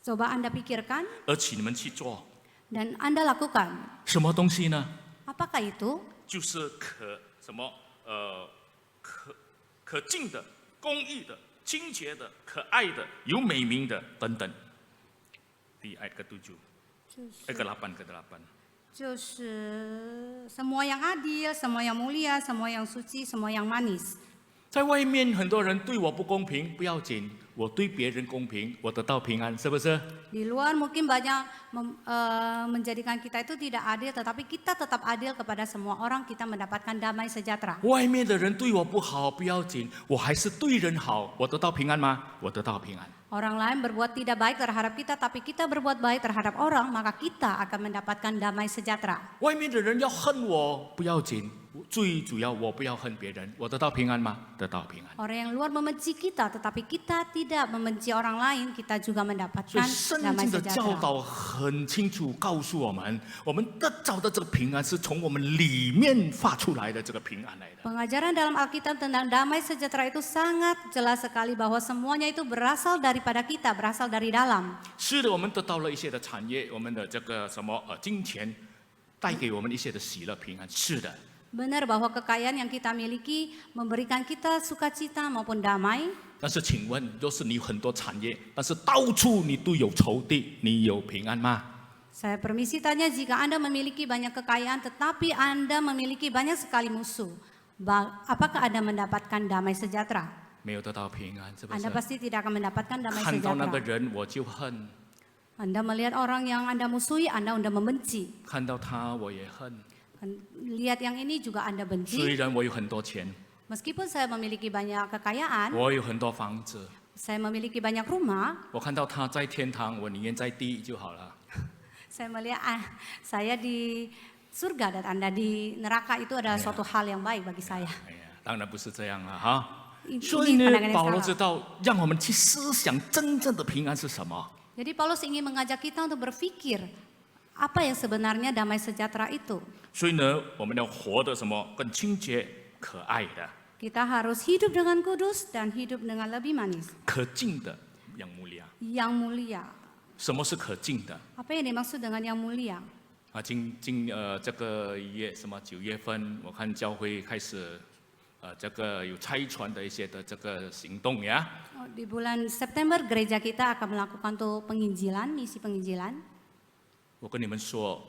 S2: Coba Anda pikirkan
S1: 而且你们去做
S2: dan Anda lakukan.
S1: 什么东西呢？
S2: Apakah itu?
S1: 就是可敬的、公义的、清洁的、可爱的、有美名的等等。di ayat ke-7, ke-8, ke-8.
S2: 就是semua yang adil, semua yang mulia, semua yang suci, semua yang manis.
S1: 在外面很多人对我不公平，不要紧，我对别人公平，我得到平安，是不是？
S2: Di luar mungkin banyak menjadikan kita itu tidak adil, tetapi kita tetap adil kepada semua orang, kita mendapatkan damai sejahtera.
S1: 外面的人对我不好，不要紧，我还是对人好，我得到平安吗？我得到平安。
S2: Orang lain berbuat tidak baik terhadap kita, tapi kita berbuat baik terhadap orang, maka kita akan mendapatkan damai sejahtera.
S1: 外面的人要恨我，不要紧，最主要我不要恨别人，我得到平安吗？得到平安。
S2: Orang yang luar membenci kita, tetapi kita tidak membenci orang lain, kita juga
S1: 所
S2: mendapatkan
S1: 以圣
S2: damai
S1: 经的教
S2: sejahtera.
S1: 导很清楚告诉我们，我们得着的这个平安是从我们里面发出来的这个平安来的。
S2: Pengajaran dalam Alkitab tentang damai sejahtera itu sangat jelas sekali bahwa semuanya itu berasal daripada kita, berasal dari dalam.
S1: 是的，我们得到了一些的产业，我们的这个金钱，带给我们一些的喜乐平安。是的，
S2: Benar bahwa kekayaan yang kita miliki memberikan kita sukacita maupun damai.
S1: 但是请问，若是你有很多产业，但是到处你都有仇敌，你有平安吗？
S2: Saya permisi tanya, jika Anda memiliki banyak kekayaan tetapi Anda memiliki banyak sekali musuh, apakah Anda mendapatkan damai sejahtera?
S1: 没有得到平安，是不
S2: Anda
S1: 是？
S2: pasti tidak akan mendapatkan damai
S1: 看到那个
S2: sejahtera.
S1: 人我就恨，
S2: Anda melihat orang yang Anda musuhi, Anda membenci.
S1: 看到他我也恨。
S2: Lihat yang ini juga Anda
S1: 虽
S2: benci.
S1: 然我有很多钱，
S2: Meskipun saya memiliki banyak kekayaan,
S1: 我有很多房子，
S2: saya memiliki banyak rumah,
S1: 我看到他在天堂，我宁愿在地就好了。
S2: saya melihat saya di surga dan Anda di neraka itu adalah suatu hal yang baik bagi saya.
S1: 哎呀，当然不是这样了哈。
S2: Ini
S1: 所以呢
S2: pandangan，yang
S1: 保罗知
S2: salah.
S1: 道，让我们去思想真正的平安是什么。
S2: Jadi Paulus ingin mengajak kita untuk berpikir apa yang sebenarnya damai sejahtera itu.
S1: 所以呢，我们要活得什么更清洁、可爱的、
S2: Kita harus hidup dengan kudus dan hidup dengan lebih manis,
S1: 可敬的、yang mulia。
S2: yang mulia.
S1: 什么是可敬的？
S2: Apa yang dimaksud dengan yang mulia?
S1: 啊，这个月什么9月份，我看教会开始这个有拆船的一些的这个行动呀。
S2: Di bulan September gereja kita akan melakukan tuh penginjilan, misi penginjilan.
S1: 我跟你们说，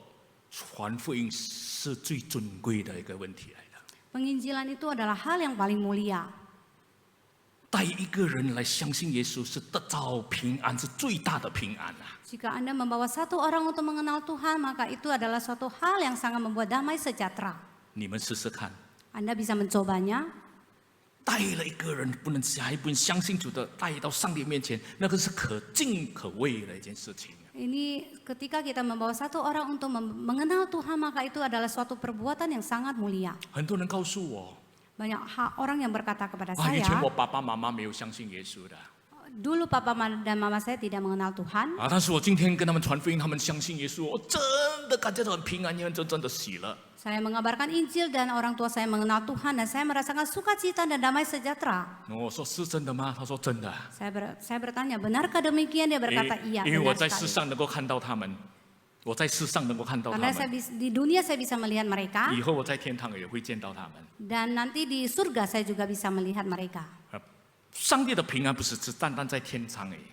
S1: 传福音是最尊贵的一个问题来的。
S2: Penginjilan itu adalah hal yang paling mulia.
S1: 带一个人来相信耶稣，是得着平安，是最大的平安啊！
S2: Jika Anda membawa satu orang untuk mengenal Tuhan, maka itu adalah suatu hal yang sangat membuat damai sejahtera.
S1: 你们试试看，
S2: Anda bisa mencobanya.
S1: 带了一个人不能还不能相信主的，带到上帝面前，那个是可敬可畏的一件事情。
S2: Ini ketika kita membawa satu orang untuk mengenal Tuhan, maka itu adalah suatu perbuatan yang sangat mulia.
S1: 很多人告诉我，
S2: Banyak orang yang berkata kepada
S1: 啊，以前
S2: saya,
S1: 我爸爸妈妈没有相信耶稣的，
S2: dulu papa dan mama saya tidak mengenal Tuhan.
S1: 啊，但是我今天跟他们传福音，他们相信耶稣，我真的感觉到很平安，因为真的喜乐。
S2: Saya mengabarkan Injil dan orang tua saya mengenal Tuhan dan saya merasakan sukacita dan damai sejahtera.
S1: 我说是真的吗？他说真的，
S2: Saya bertanya, benarkah demikian? Dia berkata, iya,
S1: 因为我
S2: benar
S1: 在世
S2: sekali.
S1: 上能够看到他们，我在世上能够看到他
S2: Karena saya
S1: 们，
S2: di dunia saya bisa melihat mereka
S1: 以后我在天堂也会见到他们。
S2: dan nanti di surga saya juga bisa melihat mereka.
S1: 上帝的平安不是只单单在天堂而已，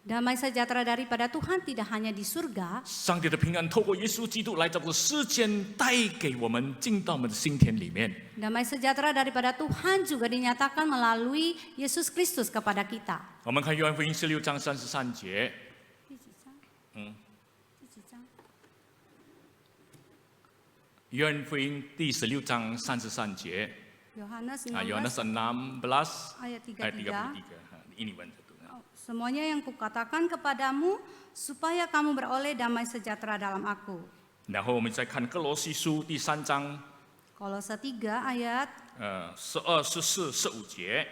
S2: Damai sejahtera daripada Tuhan tidak hanya di surga,
S1: 上帝的平安透过耶稣基督来到这个世间，带给我们进到我们的心田里面。
S2: damai sejahtera daripada Tuhan juga dinyatakan melalui Yesus Kristus kepada kita.
S1: 我们看约翰福音16章33节，约翰福音第16章33节
S2: Yohanes
S1: 啊，Yohanes
S2: 16
S1: 16
S2: ayat
S1: ayat 33.
S2: 33.
S1: Ini benar.
S2: Semuanya yang kukatakan kepadamu supaya kamu beroleh damai sejahtera dalam aku.
S1: 然后我们再看哥罗西书第3章
S2: Kolose 3 ayat
S1: 12、14、15节。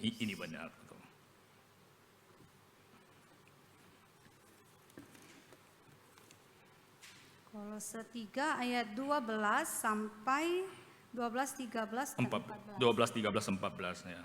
S1: Ini benar.
S2: Kolose 3 ayat 12 sampai 12, 13, dan 14.
S1: 12, 13, 14 ya.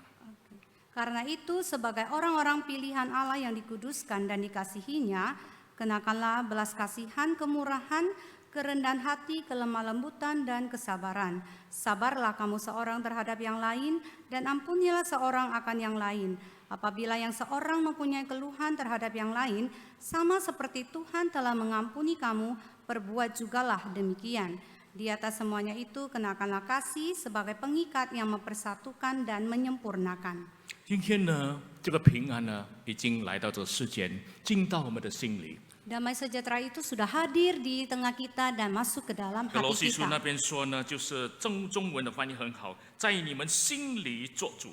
S2: Karena itu sebagai orang-orang pilihan Allah yang dikuduskan dan dikasihinya, kenakanlah belas kasihan, kemurahan, kerendahan hati, kelemah lembutan, dan kesabaran. Sabarlah kamu seorang terhadap yang lain, dan ampunilah seorang akan yang lain. Apabila yang seorang mempunyai keluhan terhadap yang lain, sama seperti Tuhan telah mengampuni kamu, perbuat jugalah demikian. Di atas semuanya itu kenakanlah kasih sebagai pengikat yang mempersatukan dan menyempurnakan.
S1: 今天呢，这个平安呢，已经来到这世间，进到我们的心里。
S2: Damai sejahtera itu sudah hadir di tengah kita dan masuk ke dalam
S1: 格罗
S2: hati
S1: 西书那
S2: kita.
S1: 边说呢，就是中文的翻译很好，在你们心里做主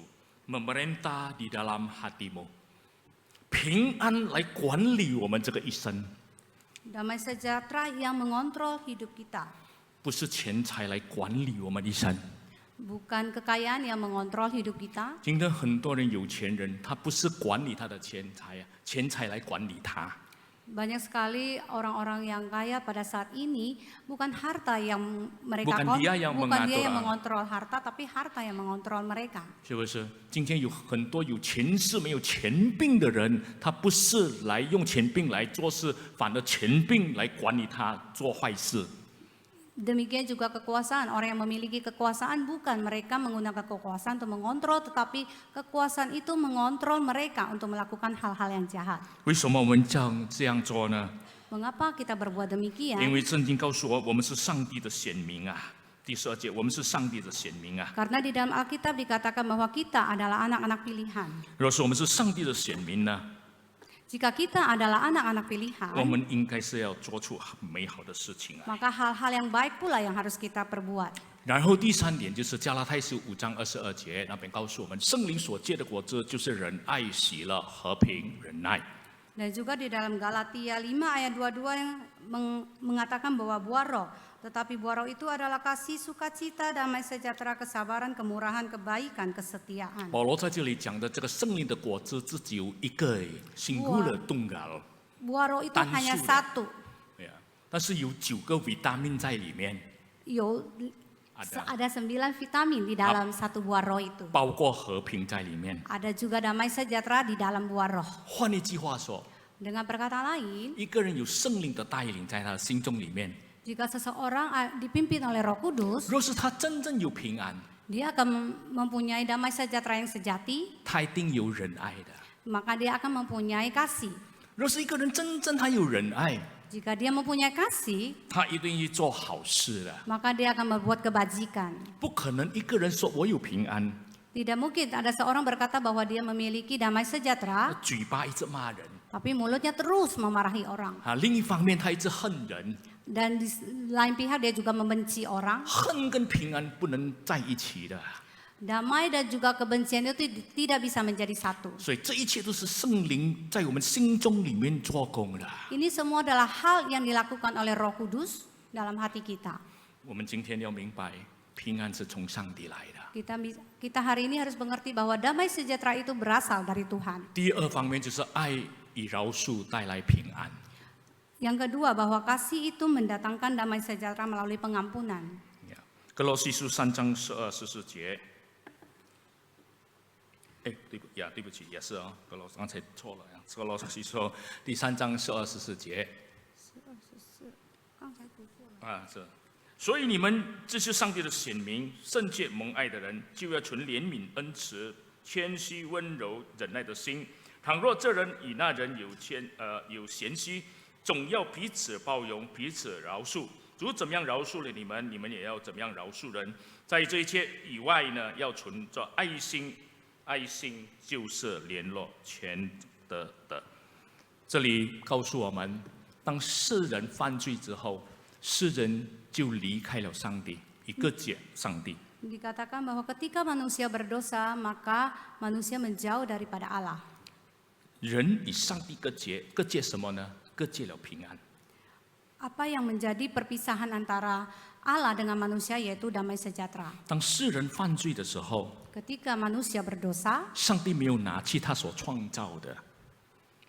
S1: ，memerintah di dalam hatimu， 平安来管理我们这个一生，
S2: Damai sejahtera yang mengontrol hidup kita.
S1: 不是钱财来管理我们一生。
S2: Bukan kekayaan yang mengontrol hidup kita.
S1: 今天很多人有钱人，他不是管理他的钱财啊，钱财来管理他。
S2: Banyak sekali orang-orang yang kaya pada saat ini bukan harta yang mereka
S1: Bukan dia yang
S2: bukan dia
S1: mengatur,
S2: yang mengontrol harta, tapi harta yang mengontrol mereka.
S1: 是不是？今天有很多有钱势没有钱病的人，他不是来用钱病来做事，反而钱病来管理他做坏事。
S2: Demikian juga kekuasaan, orang yang memiliki kekuasaan bukan mereka menggunakan kekuasaan untuk mengontrol, tetapi kekuasaan itu mengontrol mereka untuk melakukan hal-hal yang jahat.
S1: 为什么我们这样做呢？
S2: Mengapa kita berbuat
S1: 因
S2: demikian?
S1: 为圣经告诉我们是上帝的选民啊。第12节，我们是上帝的选民啊。
S2: Karena di dalam Alkitab dikatakan bahwa kita adalah anak-anak pilihan.
S1: 如果说我们是上帝的选民呢，
S2: Jika kita adalah anak-anak
S1: 我
S2: pilihan,
S1: 们应该是要做出很美好的事情啊。
S2: maka hal-hal yang baik pula yang harus kita perbuat.
S1: 然后第3点就是加拉太书5章22节那边告诉我们，圣灵所结的果子就是仁爱、喜乐、和平、忍耐。
S2: Dan juga di dalam Galatia 5 ayat 22 yang mengatakan bahwa buah roh. Tetapi buah roh itu adalah kasih, sukacita, damai sejahtera, kesabaran, kemurahan, kebaikan, kesetiaan.
S1: 保罗在这里讲的这个圣灵的果子只有一个，singular tunggal，
S2: Buah roh itu
S1: 单数的。
S2: hanya satu.
S1: 但是有9个 vitamin 在里面，
S2: Ada 9 vitamin di dalam satu buah roh itu.
S1: 包括和平在里面。
S2: Ada juga damai sejahtera di dalam buah roh.
S1: 换一句话说，
S2: Dengan perkataan lain,
S1: 一个人有圣灵的带领在他的心中里面，
S2: jika seseorang dipimpin oleh Roh Kudus,
S1: 若是他真正有平安，
S2: dia akan mempunyai damai sejahtera yang sejati,
S1: 他一定有仁爱的。
S2: maka dia akan mempunyai kasih.
S1: 若是一个人真正他有仁爱，
S2: Jika dia mempunyai kasih,
S1: 他一定去做好事的。
S2: maka dia akan membuat kebajikan.
S1: 不可能一个人说我有平安，
S2: Tidak mungkin ada seorang berkata bahwa dia memiliki damai sejahtera,
S1: 嘴巴一直骂人
S2: tapi mulutnya terus memarahi orang.
S1: 啊，另一方面他一直恨人，
S2: Dan di lain pihak dia juga membenci orang.
S1: 恨跟平安不能在一起的。
S2: Damai dan juga kebencian itu tidak bisa menjadi satu.
S1: 所以这一切都是圣灵在我们心中里面做工的。
S2: Ini semua adalah hal yang dilakukan oleh Roh Kudus dalam hati kita.
S1: 我们今天要明白，平安是从上帝来的。
S2: Kita hari ini harus mengerti bahwa damai sejahtera itu berasal dari Tuhan.
S1: 第二方面就是爱与饶恕带来平安。
S2: Yang kedua bahwa kasih itu mendatangkan damai sejahtera melalui pengampunan.
S1: 哥罗西书3章12、14节。对不起，也是哦，刚才错了。哥罗西书第3章12、14节。啊，是。所以你们这是上帝的显明，圣洁蒙爱的人，就要存怜悯、恩慈、谦虚、温柔、忍耐的心。倘若这人与那人有嫌隙，总要彼此包容，彼此饶恕。主怎么样饶恕了你们，你们也要怎么样饶恕人。在这一切以外呢，要存着爱心，爱心就是联络全德的。这里告诉我们，当世人犯罪之后，世人就离开了上帝，一个解上帝。
S2: Dikatakan bahwa ketika manusia berdosa, maka manusia menjauh daripada Allah.
S1: 人与上帝隔绝什么呢？隔绝了平安。
S2: Apa yang menjadi perpisahan antara Allah dengan manusia yaitu damai sejahtera.
S1: 当世人犯罪的时候，
S2: Ketika manusia berdosa,
S1: 上帝没有拿去他所创造的，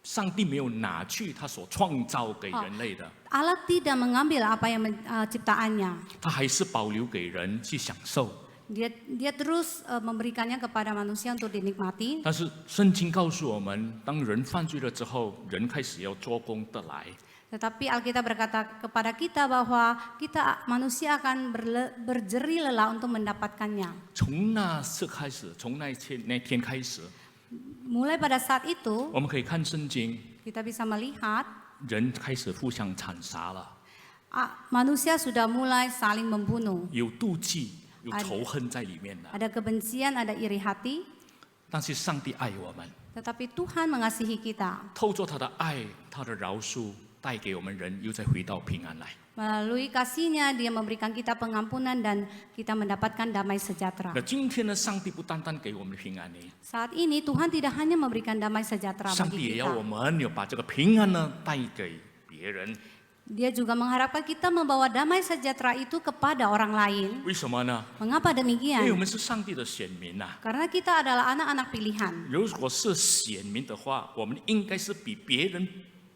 S1: 上帝没有拿去他所创造给人类的，
S2: Allah tidak mengambil apa yang ciptaannya.
S1: 他还是保留给人去享受。
S2: Dia terus memberikannya kepada manusia untuk dinikmati.
S1: 但是圣经告诉我们，当人犯罪了之后，人开始要做工得来。
S2: Tetapi Alkitab berkata kepada kita bahwa kita manusia akan berjerih lelah untuk mendapatkannya.
S1: 从那次开始，从那天开始，
S2: Mulai pada saat itu,
S1: 我们可以看圣经，
S2: kita bisa melihat
S1: 人开始互相残杀了，
S2: manusia sudah mulai saling membunuh.
S1: 有妒忌，有仇恨在里面的。
S2: Ada kebencian, ada iri hati.
S1: 但是上帝爱我们，
S2: Tetapi Tuhan mengasihi kita.
S1: 透过他的爱，他的饶恕，带给我们人又再回到平安来。
S2: Melalui kasih-Nya, Dia memberikan kita pengampunan dan kita mendapatkan damai sejahtera.
S1: 那今天呢，上帝不单单给我们平安呢，
S2: Saat ini Tuhan tidak hanya memberikan damai sejahtera
S1: 上帝
S2: bagi
S1: 也要我
S2: kita.
S1: 们要把这个平安呢带给别人。
S2: Dia juga mengharapkan kita membawa damai sejahtera itu kepada orang lain.
S1: 为什么呢？
S2: Mengapa
S1: 因为我
S2: demikian?
S1: 们是上帝的选民呐、
S2: Karena kita adalah anak-anak pilihan.
S1: 如果是选民的话，我们应该是比别人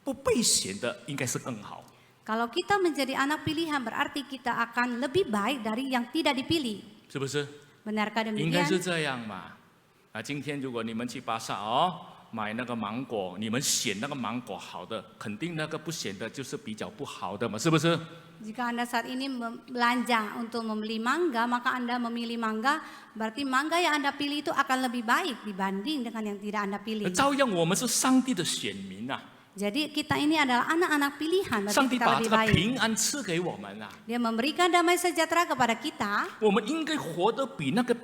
S1: 不被选的应该是更好。
S2: Kalau kita menjadi anak pilihan berarti kita akan lebih baik dari yang tidak dipilih.
S1: 是不是？
S2: Benarkah
S1: 应该是
S2: demikian?
S1: 这样嘛。啊，今天如果你们去巴萨哦，买那个芒果，你们选那个芒果好的，肯定那个不选的就是比较不好的嘛，是不是？
S2: Jika Anda saat ini belanja untuk membeli mangga, maka Anda memilih mangga, berarti mangga yang Anda pilih itu akan lebih baik dibanding dengan yang tidak Anda pilih.
S1: 照样我们是上帝的选民呐、
S2: Jadi kita ini adalah anak-anak pilihan,
S1: 上
S2: berarti
S1: 帝
S2: kita
S1: 把这
S2: lebih
S1: 个
S2: baik.
S1: 平安赐给我们啊，
S2: Dia memberikan damai sejahtera kepada kita.
S1: 我们应该活得比那个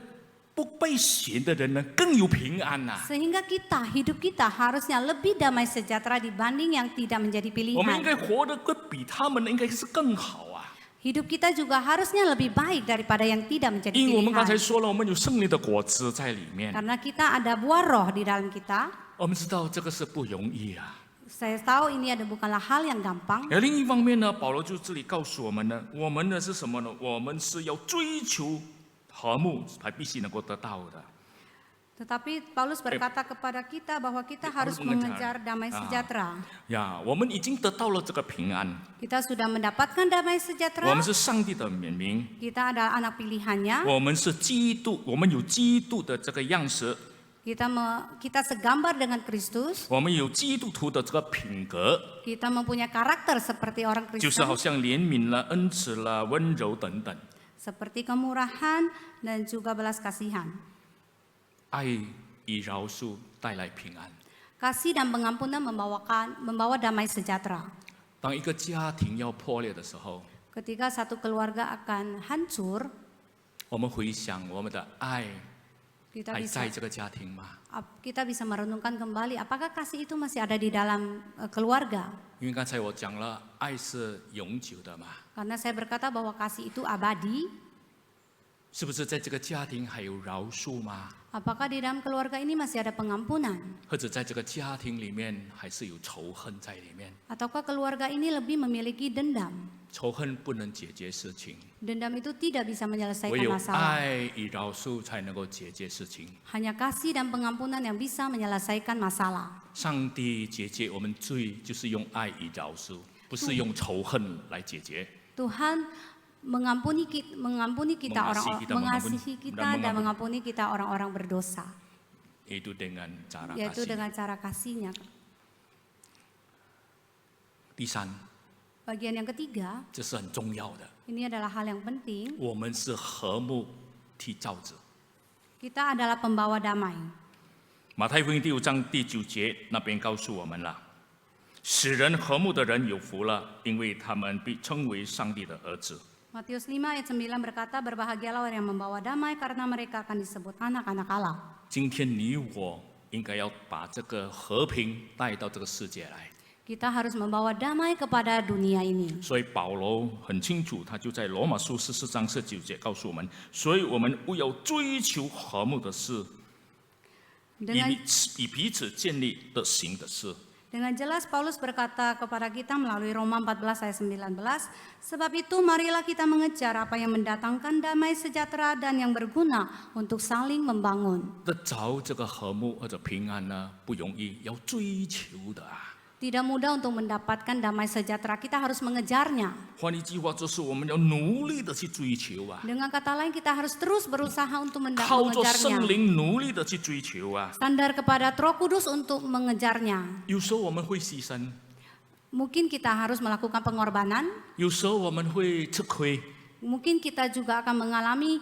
S1: 不不被选的人呢更有平安呐、
S2: Sehingga hidup kita harusnya lebih damai sejahtera dibanding yang tidak menjadi
S1: 我们应
S2: pilihan.
S1: 该活得会比他们应该是更好啊。
S2: Hidup kita juga harusnya lebih baik daripada yang tidak menjadi
S1: 因为我们刚才
S2: pilihan.
S1: 说了，我们有圣灵的果子在里面，
S2: Karena kita ada buah roh di dalam kita.
S1: 我们知道这个是不容易啊。
S2: Saya tahu ini bukanlah hal yang gampang.
S1: 而另一方面呢，保罗就这里告诉我们呢，我们呢是什么呢？我们是要追求和睦，才必须能够得到的。
S2: Tetapi Paulus berkata kepada kita bahwa kita harus
S1: harus
S2: mengejar damai sejahtera.
S1: 呀，我们已经得到了这个平安，
S2: Kita sudah mendapatkan damai
S1: 我
S2: sejahtera.
S1: 们是上帝的选民，
S2: Kita adalah anak pilihannya.
S1: 我们是基督，我们有基督的这个样式，
S2: Kita segambar dengan Kristus.
S1: 我们有基督徒的这个品格，
S2: Kita mempunyai karakter seperti orang
S1: 就是好
S2: Kristen.
S1: 像怜悯啦、恩慈啦、温柔等等。
S2: Seperti kemurahan dan juga belas kasihan.
S1: 爱与饶恕带来平安。
S2: Kasih dan pengampunan membawa damai sejahtera.
S1: 当一个家庭要破裂的时候，
S2: Ketika satu keluarga akan hancur,
S1: 我们回想我们的爱
S2: kita
S1: 还
S2: bisa
S1: 在这个家庭吗？
S2: kita bisa merenungkan kembali apakah kasih itu masih ada di dalam keluarga.
S1: 因为刚才我讲了，爱是永久的嘛，
S2: Karena saya berkata bahwa kasih itu abadi.
S1: 是不是在这个家庭还有饶恕吗？
S2: Apakah di dalam keluarga ini masih ada pengampunan?
S1: 或者在这个家庭里面还是有仇恨在里面？
S2: Ataukah keluarga ini lebih memiliki dendam?
S1: 仇恨不能解决事情，
S2: Dendam itu tidak bisa
S1: 唯
S2: menyelesaikan
S1: 有
S2: masalah.
S1: 爱与饶恕才能够解决事情。
S2: Hanya kasih dan pengampunan yang bisa menyelesaikan masalah.
S1: 上帝解决我们罪，就是用爱与饶恕，不是用仇恨来解决。
S2: Tuhan mengampuni kita
S1: Mengasihi kita,
S2: dan mengampuni kita orang-orang berdosa,
S1: Itu dengan cara
S2: yaitu
S1: kasih.
S2: dengan cara kasihnya.
S1: 第三，
S2: Bagian yang ketiga,
S1: 这是很重要的，
S2: ini adalah hal yang penting.
S1: 我们是和睦缔造者。
S2: Kita adalah pembawa damai.
S1: 马太福音第5章第9节那边告诉我们了，使人和睦的人有福了，因为他们被称为上帝的儿子。
S2: Matius 5 ayat 9 berkata, berbahagialah orang yang membawa damai karena mereka akan disebut anak-anak Allah.
S1: 今天你我应该要把这个和平带到这个世界来。
S2: Kita harus membawa damai kepada dunia ini.
S1: 所以保罗很清楚，他就在罗马书14章19节告诉我们，所以我们不要追求和睦的事，
S2: Dengan
S1: 以彼此建立的行的事。
S2: Dengan jelas Paulus berkata kepada kita melalui Roma 14 ayat 19, sebab itu marilah kita mengejar apa yang mendatangkan damai sejahtera dan yang berguna untuk saling membangun.
S1: 得着这个和睦或者平安呢，不容易，要追求的啊。
S2: Tidak mudah untuk mendapatkan damai sejahtera, kita harus mengejarnya.
S1: 换一句话，就是我们要努力的去追求啊，
S2: Dengan kata lain kita harus terus berusaha untuk
S1: 靠着圣
S2: mengejarnya.
S1: 灵努力的去追求啊。
S2: Standar kepada Roh Kudus untuk mengejarnya.
S1: 有时候我们会牺牲，
S2: Mungkin kita harus melakukan pengorbanan,
S1: 有时候我们会吃亏，
S2: mungkin kita juga akan mengalami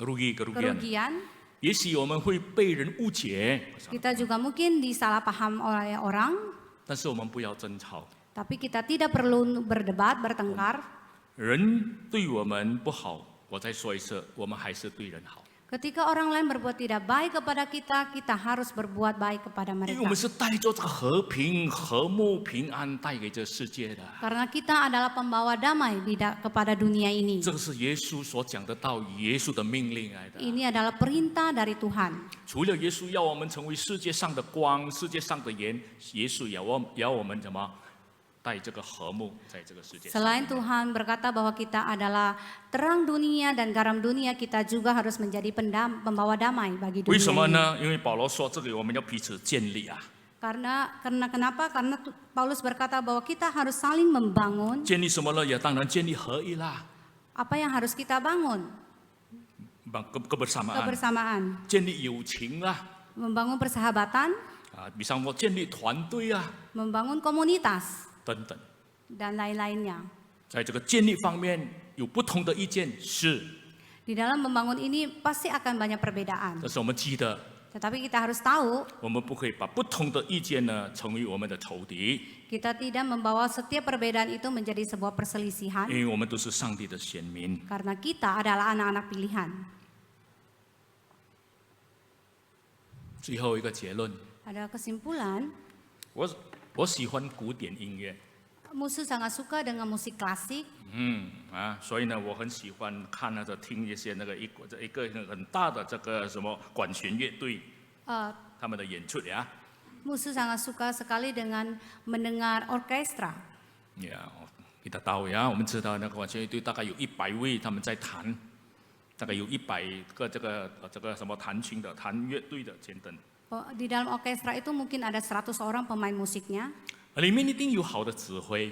S1: kerugian。
S2: kerugian.
S1: 也许我们会被人误解，
S2: Kita juga mungkin disalahpaham oleh orang,
S1: 但是我们不要争吵。
S2: tapi kita tidak perlu berdebat, bertengkar.
S1: 人对我们不好，我再说一次，我们还是对人好，
S2: Ketika orang lain berbuat tidak baik kepada kita, kita harus berbuat baik kepada
S1: 因为
S2: mereka.
S1: 我们是带着这个和平、和睦、平安带给这世界的。
S2: Karena kita adalah pembawa damai kepada dunia ini.
S1: 这个是耶稣所讲的道，耶稣的命令来的。
S2: Ini adalah perintah dari Tuhan.
S1: 除了耶稣要我们成为世界上的光、世界上的盐，耶稣也要我们怎么带这个和睦在这个世界上。
S2: Selain Tuhan berkata bahwa kita adalah terang dunia dan garam dunia, kita juga harus menjadi pembawa damai bagi
S1: 为
S2: dunia
S1: 什么
S2: ini.
S1: 呢？因为保罗说这里我们要彼此建立啊，
S2: Karena kenapa? Karena Paulus berkata bahwa kita harus saling membangun.
S1: 建立什么呢？也当然建立合一啦，
S2: Apa yang harus kita bangun?
S1: kebersamaan，
S2: Kebersamaan,
S1: 建立友情啦，
S2: membangun persahabatan,
S1: 啊，比方说建立团队啊
S2: membangun komunitas,
S1: 等等。
S2: dan lain-lainnya.
S1: 在这个建立方面有不同的意见是，
S2: Di dalam membangun ini pasti akan banyak perbedaan.
S1: 但是我们记得，
S2: Tetapi kita harus tahu,
S1: 我们不可以把不同的意见呢成为我们的仇敌，
S2: kita tidak membawa setiap perbedaan itu menjadi sebuah perselisihan.
S1: 因为我们都是上帝的选民。
S2: Karena kita adalah anak-anak pilihan.
S1: 最后一个结论，
S2: Ada kesimpulan,
S1: 我喜欢古典音乐，
S2: Musu sangat suka dengan musik klasik.
S1: 所以呢，我很喜欢看听一些一个很大的这个什么管弦乐队 他们的演出呀。
S2: Musu sangat suka sekali dengan mendengar orkestra.
S1: kita tahu ya， 我们知道那个管弦乐队大概有100位他们在弹，大概有100个这个什么弹琴的、弹乐队的等等。
S2: Di dalam orkestra itu mungkin ada 100 orang pemain musiknya.
S1: 里面一定有好的指挥。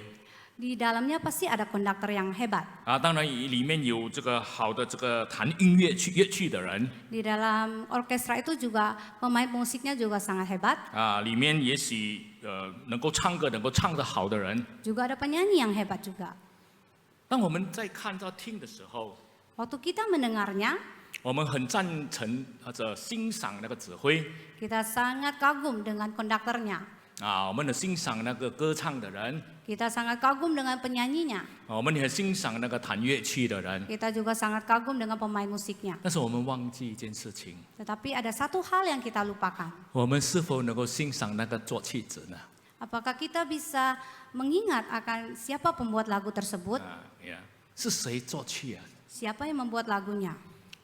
S2: Di dalamnya pasti ada konduktor yang hebat.
S1: 当然里面有这个好的这个弹音乐乐器的人。
S2: Di dalam orkestra itu juga pemain musiknya juga sangat hebat.
S1: 里面也许能够唱歌、能够唱得好的人。
S2: Juga ada penyanyi yang hebat juga.
S1: 当我们在看到听的时候，
S2: Waktu kita mendengarnya,
S1: 我们很赞成或者欣赏那个指挥。
S2: kita sangat kagum dengan konduktornya.
S1: 我们很欣赏那个歌唱的人。
S2: Kita sangat kagum dengan penyanyinya.
S1: 我们也欣赏那个弹乐器的人。
S2: Kita juga sangat kagum dengan pemain musiknya.
S1: 但是我们忘记一件事情，
S2: Tetapi ada satu hal yang kita lupakan.
S1: 我们是否能够欣赏那个作曲者呢？
S2: Apakah kita bisa mengingat akan siapa pembuat lagu tersebut?
S1: 是谁作曲啊？
S2: Siapa yang membuat lagunya?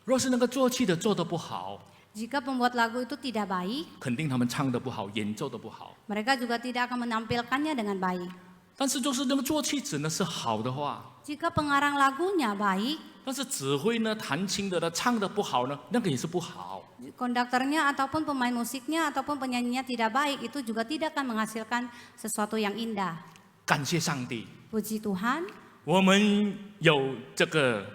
S1: 若是那个作曲的做得不好，
S2: Jika pembuat lagu itu tidak baik,
S1: 肯定他们唱得不好，演奏得不好。
S2: mereka juga tidak akan menampilkannya dengan baik.
S1: 但是就是那个作曲者呢是好的话，
S2: Jika pengarang lagunya baik,
S1: 但是指挥呢弹琴的呢唱得不好呢，那个也是不好。
S2: konduktornya ataupun pemain musiknya ataupun penyanyinya tidak baik, itu juga tidak akan menghasilkan sesuatu yang indah.
S1: 感谢上帝，
S2: Puji Tuhan,
S1: 我们有这个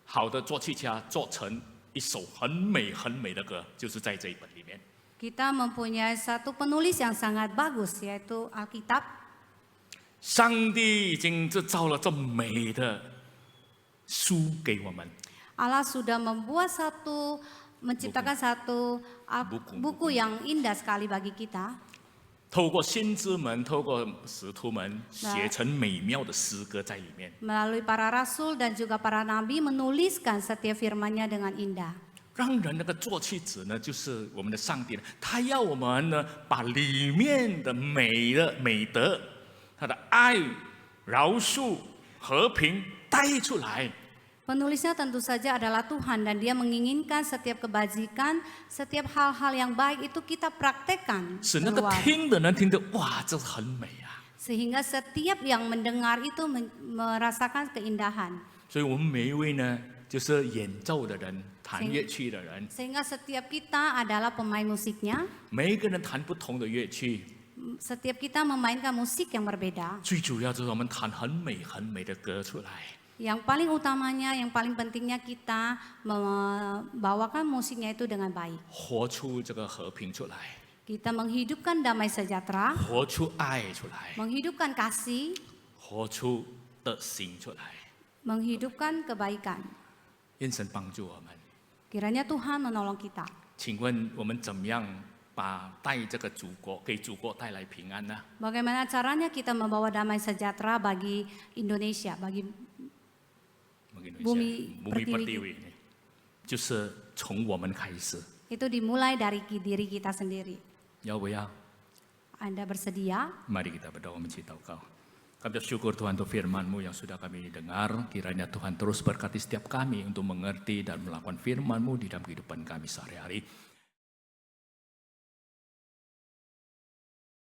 S1: 好的作曲家做成一首很美很美的歌，就是在这一本里面。
S2: kita mempunyai satu penulis yang sangat bagus, yaitu Alkitab.
S1: 上帝已经制造了这美的书给我们，
S2: Allah sudah menciptakan satu buku yang indah sekali bagi kita.
S1: 透过先知们、透过使徒们写成美妙的诗歌在里面，
S2: Melalui para rasul dan juga para nabi menuliskan setiap firman-Nya dengan indah.
S1: 让人那个作曲者呢，就是我们的上帝呢，他要我们呢，把里面的美德，他的爱、饶恕、和平带出来。
S2: Penulisnya tentu saja adalah Tuhan dan dia menginginkan setiap kebajikan, setiap hal-hal yang baik itu kita praktekkan
S1: 使那个
S2: keluar.
S1: 听的人听得哇，这很美啊！
S2: Sehingga setiap yang mendengar itu merasakan keindahan.
S1: 所以我们每一位呢，就是演奏的人、弹乐器的人，
S2: Sehingga setiap kita adalah pemain musiknya.
S1: 每一个人弹不同的乐器，
S2: Setiap kita memainkan musik yang berbeda.
S1: 最主要就是我们弹很美很美的歌出来。
S2: Yang paling utamanya, yang paling pentingnya kita membawakan musiknya itu dengan baik.
S1: 活出这个和平出来，
S2: Kita menghidupkan damai sejahtera,
S1: 活出爱出来，
S2: menghidupkan kasih,
S1: 活出德行出来。
S2: menghidupkan kebaikan.
S1: 愿神帮助我们。
S2: Kiranya Tuhan menolong kita.
S1: 请问我们怎么样带这个祖国给祖国带来平安呢？
S2: Bagaimana caranya kita membawa damai sejahtera bagi Indonesia, bagi Bumi
S1: pertiwi，就是从我们开始。
S2: itu dimulai dari diri kita sendiri.
S1: 要不要？
S2: Anda bersedia?
S1: Mari kita berdoa mencintai Engkau. Kami bersyukur Tuhan untuk firman-Mu yang sudah kami dengar. Kiranya Tuhan terus berkati setiap kami untuk mengerti dan melakukan firman-Mu di dalam kehidupan kami sehari-hari.